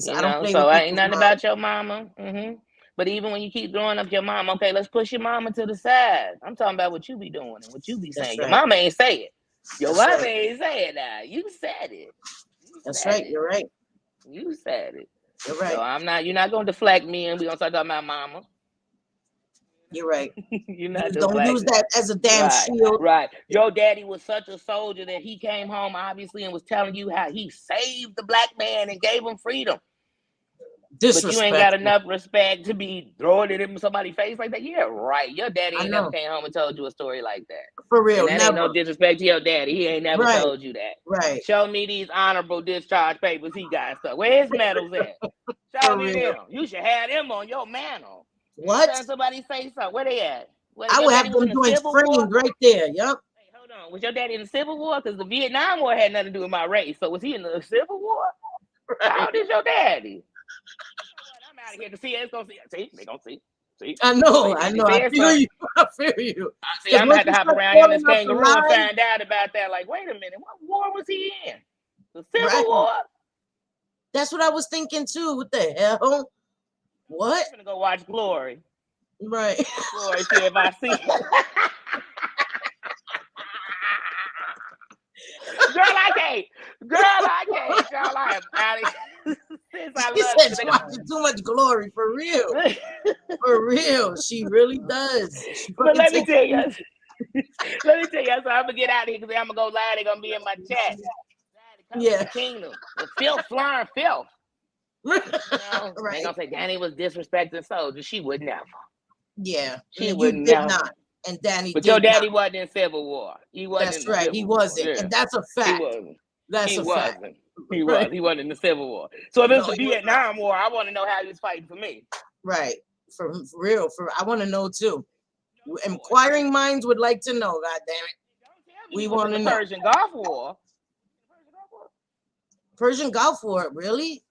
I don't play so with I ain't nothing about your mama. But even when you keep throwing up your mom, okay, let's push your mama to the side. I'm talking about what you be doing and what you be saying. Your mama ain't say it. Your mama ain't say it now. You said it. That's right. You're right. You said it. You're right. So you're not going to deflect me and we're going to start talking about mama. You're right. You're not don't use that as a damn shield. Right. Your daddy was such a soldier that he came home, obviously, and was telling you how he saved the black man and gave him freedom. But you ain't got enough respect to be throwing it in somebody's face like that. Yeah, right. Your daddy ain't never came home and told you a story like that. For real, and that ain't no disrespect to your daddy. He ain't never told you that. Right. Show me these honorable discharge papers he got stuff. Where his medals at? Show me them. You should have them on your mantle. What? Somebody say something. Where they at? I would have them joints framed right there. Yep. Hey, hold on. Was your daddy in the Civil War? Because the Vietnam War had nothing to do with my race. So was he in the Civil War? Right. How old is your daddy? I'm out of here to see. It's gonna see. See, they gonna see. See. I know. I feel you. I feel you. See, I'm gonna have to hop around here in this kangaroo and find out about that. Like, wait a minute, what war was he in? The Civil War? That's what I was thinking too. What the hell? What? I'm gonna go watch Glory. Right. Glory, see if I see. Girl, I can't. Y'all, I am out of here. Since I love she's watching too much Glory, for real. For real. She really does. But let me tell you. So I'm gonna get out of here because I'm gonna go live. They're gonna be in my chat. Yeah. Kingdom. The filth, flying filth. Right. They gonna say Danny was disrespecting soldiers. She would never. Yeah. She would never. Not. And Danny but your daddy wasn't in Civil War. He wasn't. That's right. He wasn't. Yeah. And that's a fact. That's He a fact. wasn't. He Right. was. He wasn't in the Civil War. So if No, it's the he was not. Vietnam War, I want to know how he was fighting for me. Right. For real. I want to know too. Inquiring minds would like to know. God damn it. We want to know. Persian Gulf War. Persian Gulf War, really?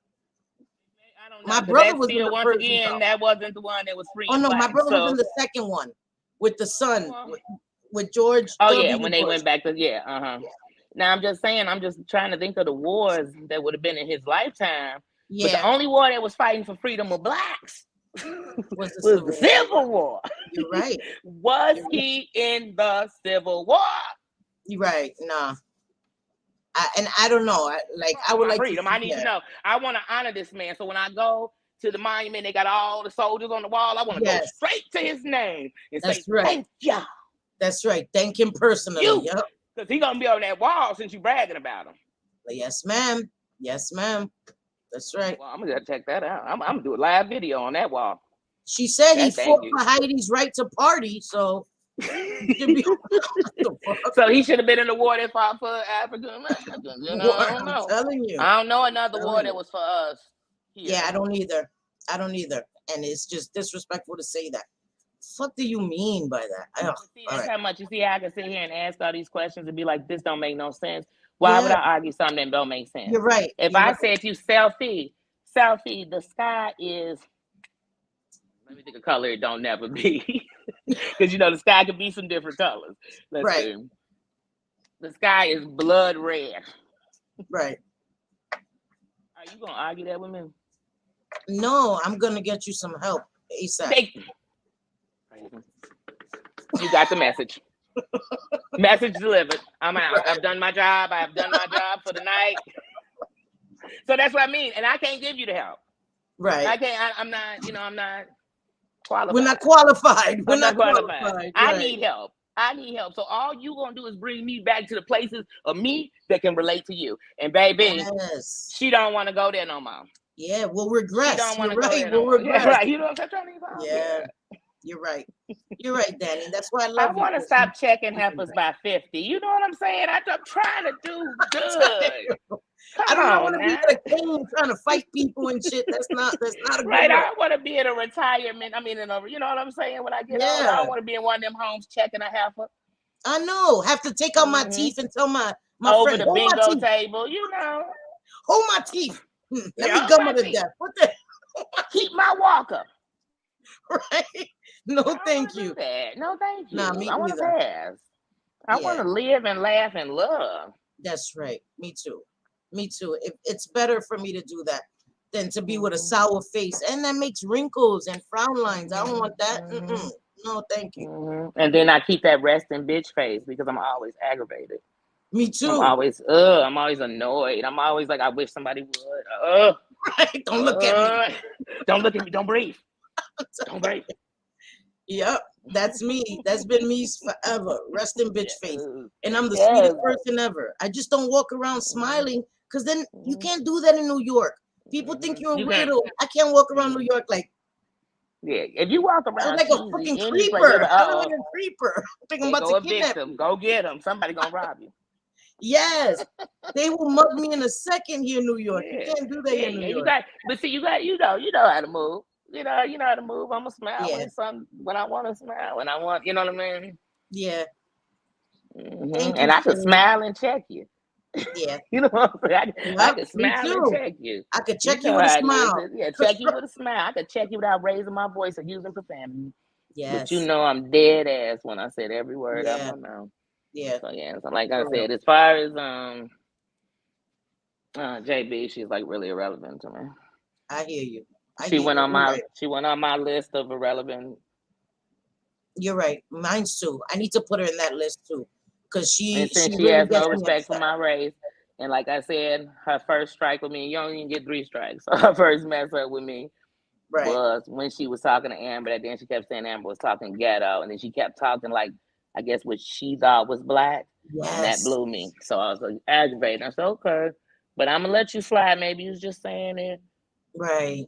I don't know. My brother was still, in the once Persian again, Gulf. that wasn't the one that was free. Oh no, my brother was so, in the second one with the son, with George. Oh W. yeah, when they Bush. went back to Yeah. Now I'm just saying, I'm just trying to think of the wars that would have been in his lifetime. Yeah. But the only war that was fighting for freedom of blacks was the Civil War. You're right. Was he in the Civil War? You're right. Nah. I don't know. I would like freedom. to I need to know. I want to honor this man. So when I go to the monument, they got all the soldiers on the wall. I want to go straight to his name and say, thank you. That's right. Thank him personally. Yep. Because he's going to be on that wall since you're bragging about him. Yes, ma'am. Yes, ma'am. That's right. Well, I'm going to check that out. I'm going to do a live video on that wall. She said he fought for Heidi's right to party, so... So he should have been in the war that fought for African Americans. You know, I don't know. I'm telling you. I don't know another war that was for us. Here. Yeah, I don't either. And it's just disrespectful to say that. What do you mean by that? That's how much. You see, I can sit here and ask all these questions and be like, this don't make no sense. Why would I argue something that don't make sense? You're right. If I said to you, selfie, the sky is, let me think of color it don't never be. Because, the sky could be some different colors. Let's see. The sky is blood red. Right. Are you going to argue that with me? No, I'm going to get you some help ASAP. You got the message. Message delivered. I'm out. Right. I've done my job. I have done my job for the night. So that's what I mean. And I can't give you the help. Right. I can't. I'm not, I'm not qualified. We're not qualified. We're not qualified. Right. I need help. So all you going to do is bring me back to the places of me that can relate to you. And baby, she don't want to go there no more. Yeah, we'll regress. She don't want to go there no more. Yeah, right. You know what I'm trying to say? Yeah. You're right. You're right, Danny. That's why I love you. I want to stop checking heifers by 50. You know what I'm saying? I'm trying to do good. I don't want to be a king trying to fight people and shit. That's not a good right. I want to be in a retirement. You know what I'm saying? When I get old, I don't want to be in one of them homes checking a heifer. I know. Have to take out my teeth and tell my over friend, the bingo table. Hold my teeth. Let me gum to death. What the? Keep my walker. Right. No, thank you. No, thank you. Nah, me I want to pass. I want to live and laugh and love. That's right. Me too. It's better for me to do that than to be with a sour face, and that makes wrinkles and frown lines. I don't want that. No, thank you. And then I keep that resting bitch face because I'm always aggravated. Me too. I'm always annoyed. I'm always like, I wish somebody would. Right. Don't look at me. Don't look at me. Don't breathe. Don't breathe. Yep, that's me. That's been me forever. Resting bitch face. And I'm the sweetest person ever. I just don't walk around smiling because then you can't do that in New York. People think you're a weirdo. I can't walk around New York like. Yeah, if you walk around like a fucking creeper. I'm like a creeper. I'm about to kidnap you. Go get him. Somebody gonna rob you. Yes, they will mug me in a second here in New York. You can't do that here in New York. You know how to move. You know how to move. I'm gonna smile when I want to smile. When I want, you know what I mean? Yeah. And I could smile and check you. Yeah. You know what I'm saying? I could smile and check you. I could check you with a smile. Yeah, check you with a smile. I could check you without raising my voice or using profanity. Yes. But I'm dead ass when I said every word out of my mouth. Yeah. So like I said, as far as JB, she's like really irrelevant to me. I hear you. She went on my list of irrelevant. You're right. Mine's too. I need to put her in that list too, because she really has no respect for my race. And like I said, her first strike with me, you don't even get 3 strikes. So her first mess up with me was when she was talking to Amber. And then she kept saying Amber was talking ghetto, and then she kept talking like, I guess what she thought was black. Yes. And that blew me. So I was like aggravated. I said, okay, but I'm gonna let you slide. Maybe you was just saying it. Right.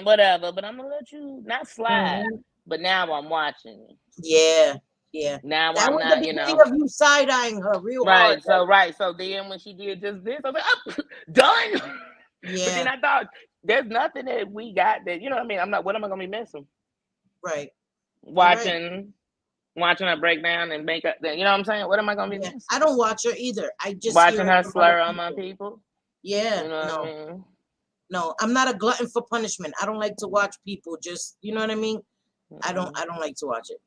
Whatever. But I'm gonna let you not slide. But now I'm watching. Yeah. Yeah. Now That I'm was the not, beginning of you side-eyeing her real hard. Right. So then when she did just this, I was like, oh, done. Yeah. But then I thought there's nothing that we got that, you know what I mean? I'm not, what am I gonna be missing? Right. Watching her break down and make up, you know what I'm saying? What am I gonna be missing? I don't watch her either. I just watching hear her from slur other on my people. Yeah. You know No. what I mean? No, I'm not a glutton for punishment. I don't like to watch people just, you know what I mean? I don't like to watch it.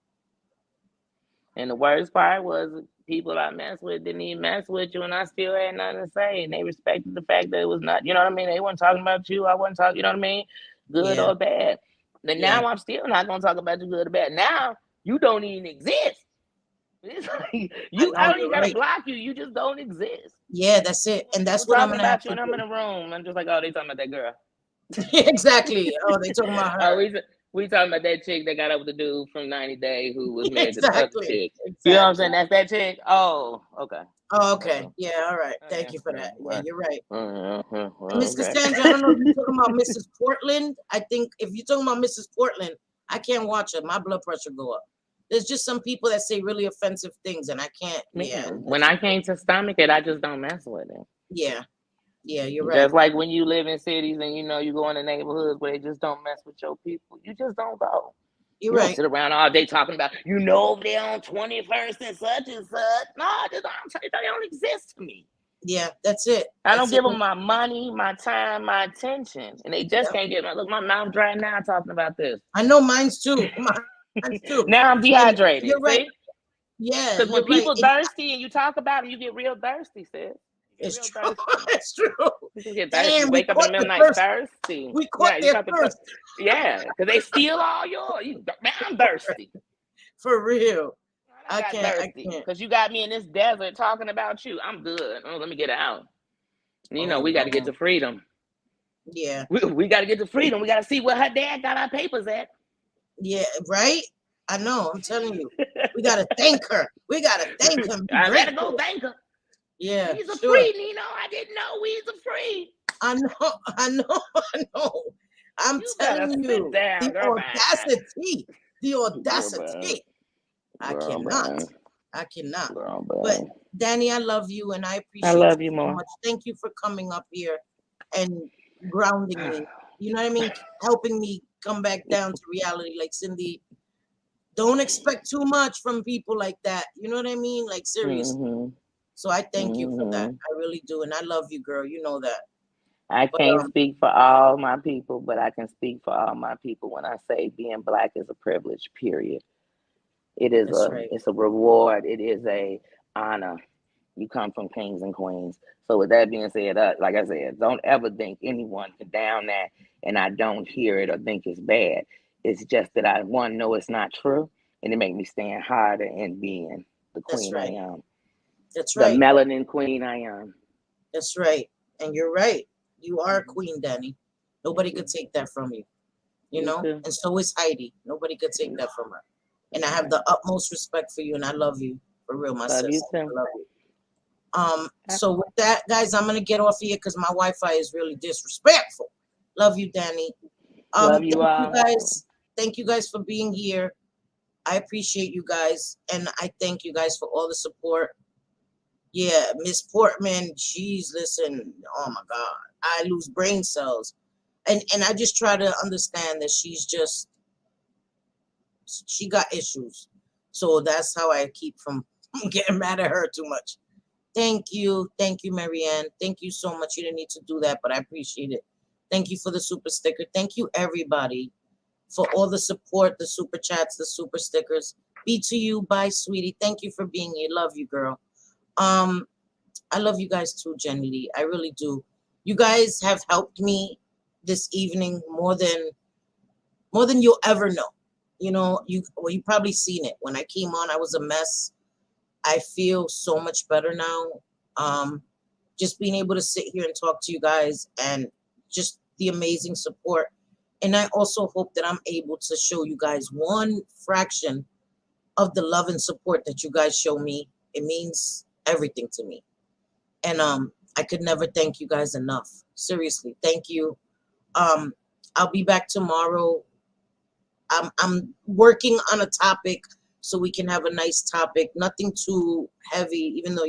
And the worst part was people I messed with didn't even mess with you, and I still had nothing to say. And they respected the fact that it was not, you know what I mean? They weren't talking about you. I wasn't talking, you know what I mean? Good or bad. And now I'm still not going to talk about you good or bad. Now you don't even exist. It's like, I don't even got to block you. You just don't exist. Yeah, that's it. And that's People what I'm talking going to have about you, to and I'm in a room. I'm just like, oh, they talking about that girl. Exactly. Oh, they talking about her. We talking about that chick that got up with the dude from 90 Day who was married to the other chick. Exactly. You know what I'm saying? That's that chick. Oh, okay. Oh, okay. Yeah, all right. Thank you for that. Yeah, you're right. Miss Cassandra, I don't know if you're talking about Mrs. Portland. I think if you're talking about Mrs. Portland, I can't watch it. My blood pressure go up. There's just some people that say really offensive things, and I can't. When I came to stomach it, I just don't mess with it. Yeah, you're right. Just like when you live in cities and you go in the neighborhoods where they just don't mess with your people, you just don't go. You're you right. Don't sit around all day talking about over there on 21st and such and such. No, they don't exist to me. Yeah, that's it. I don't give them my money, my time, my attention, and they just can't get my mouth dry now talking about this. I know mine's too. Mine's too. Now I'm dehydrated. You're right. See? Yeah, because when people thirsty and you talk about them, you get real thirsty, sis. It's true. It's true. You get thirsty. You wake up in the middle of the night thirsty. We caught their thirst. Yeah, because they steal all yours. Man, I'm thirsty. For real. I can't. Because you got me in this desert talking about you. I'm good. Oh, let me get out. We got to get to freedom. Yeah. We got to get to freedom. We got to see where her dad got our papers at. Yeah, right? I know. I'm telling you. We got to thank her. We got to thank him. I got to go thank her. Yeah. He's free, Nino. I didn't know he's free. I know. I'm telling you. The audacity. I cannot. Girl, but Danny, I love you and I appreciate you so more. much. Thank you for coming up here and grounding me. You know what I mean? Helping me come back down to reality. Like Cindy, don't expect too much from people like that. You know what I mean? Like seriously. Mm-hmm. So I thank you for that. I really do. And I love you, girl. You know that. I can't speak for all my people, but I can speak for all my people when I say being Black is a privilege, period. It is it's a reward. It is a honor. You come from kings and queens. So with that being said, like I said, don't ever think anyone can down that and I don't hear it or think it's bad. It's just that I know it's not true, and it makes me stand harder in being the queen I am. That's right. The melanin queen I am. That's right. And you're right. You are a queen, Danny. Nobody could take that from you. You know? And so is Heidi. Nobody could take that from her. And I have the utmost respect for you, and I love you for real, my sis. You too. I love you. So with that, guys, I'm gonna get off here because my Wi-Fi is really disrespectful. Love you, Danny. Love you all. You guys. Thank you guys for being here. I appreciate you guys, and I thank you guys for all the support. Yeah, Miss Portman, listen, oh my God, I lose brain cells. And I just try to understand that she got issues. So that's how I keep from getting mad at her too much. Thank you, Marianne. Thank you so much. You didn't need to do that, but I appreciate it. Thank you for the super sticker. Thank you, everybody, for all the support, the super chats, the super stickers. Be to you, bye, sweetie. Thank you for being here. Love you, girl. I love you guys too, Jenny Lee. I really do. You guys have helped me this evening more than you'll ever know. You've probably seen it. When I came on, I was a mess. I feel so much better now. Just being able to sit here and talk to you guys and just the amazing support. And I also hope that I'm able to show you guys one fraction of the love and support that you guys show me. It means everything to me. And I could never thank you guys enough. Seriously, thank you. I'll be back tomorrow. I'm working on a topic so we can have a nice topic. Nothing too heavy, even though,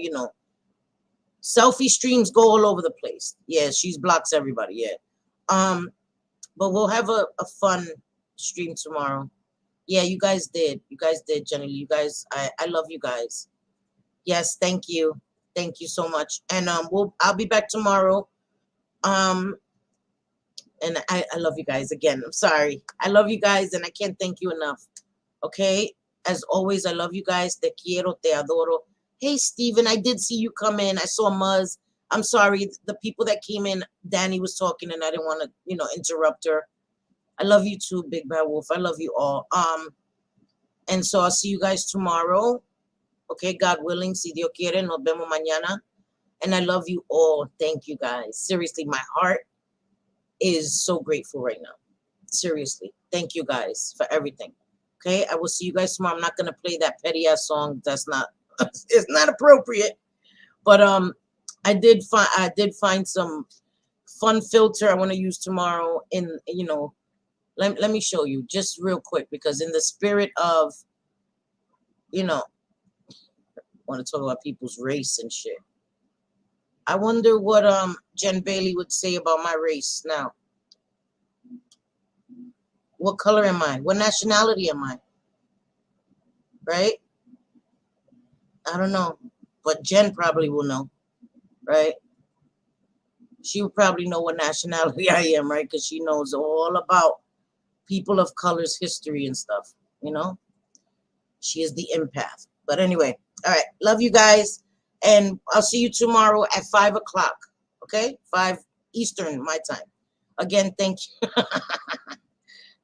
selfie streams go all over the place. Yeah, she blocks everybody. Yeah. But we'll have a fun stream tomorrow. Yeah, you guys did. You guys did, Jenny. You guys, I love you guys. Yes, thank you. Thank you so much. And I'll be back tomorrow. And I love you guys again. I'm sorry. I love you guys and I can't thank you enough. Okay? As always, I love you guys. Te quiero, te adoro. Hey, Steven, I did see you come in. I saw Muzz. I'm sorry. The people that came in, Danny was talking and I didn't want to, interrupt her. I love you too, Big Bad Wolf. I love you all. And so I'll see you guys tomorrow. Okay, God willing, si Dios quiere, nos vemos mañana. And I love you all. Thank you guys. Seriously, my heart is so grateful right now. Seriously. Thank you guys for everything. Okay, I will see you guys tomorrow. I'm not gonna play that petty ass song. That's not it's not appropriate. But I did find some fun filter I want to use tomorrow in let me show you just real quick, because in the spirit of want to talk about people's race and shit. I wonder what Jen Bailey would say about my race now. What color am I? What nationality am I? Right? I don't know. But Jen probably will know. Right? She would probably know what nationality I am, right? Because she knows all about people of color's history and stuff. She is the empath. But anyway, all right. Love you guys. And I'll see you tomorrow at 5 o'clock. Okay? 5 Eastern, my time. Again, thank you.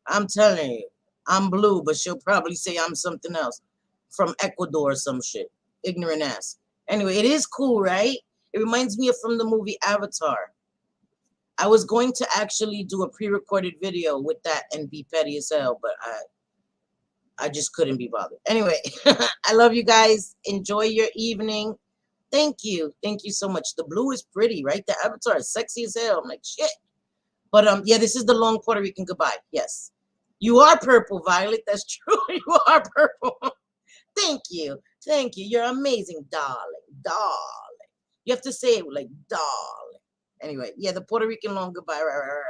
I'm telling you, I'm blue, but she'll probably say I'm something else from Ecuador or some shit. Ignorant ass. Anyway, it is cool, right? It reminds me of from the movie Avatar. I was going to actually do a pre-recorded video with that and be petty as hell, but I just couldn't be bothered. Anyway, I love you guys. Enjoy your evening. Thank you. Thank you so much. The blue is pretty, right? The Avatar is sexy as hell. I'm like, shit. But yeah, this is the long Puerto Rican goodbye. Yes. You are purple, Violet. That's true. You are purple. Thank you. Thank you. You're amazing, darling. Darling. You have to say it like darling. Anyway, yeah, the Puerto Rican long goodbye. Right.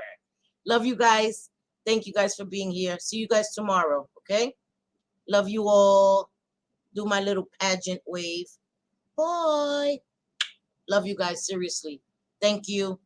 Love you guys. Thank you guys for being here. See you guys tomorrow. Okay? Love you all. Do my little pageant wave. Bye. Love you guys. Seriously. Thank you.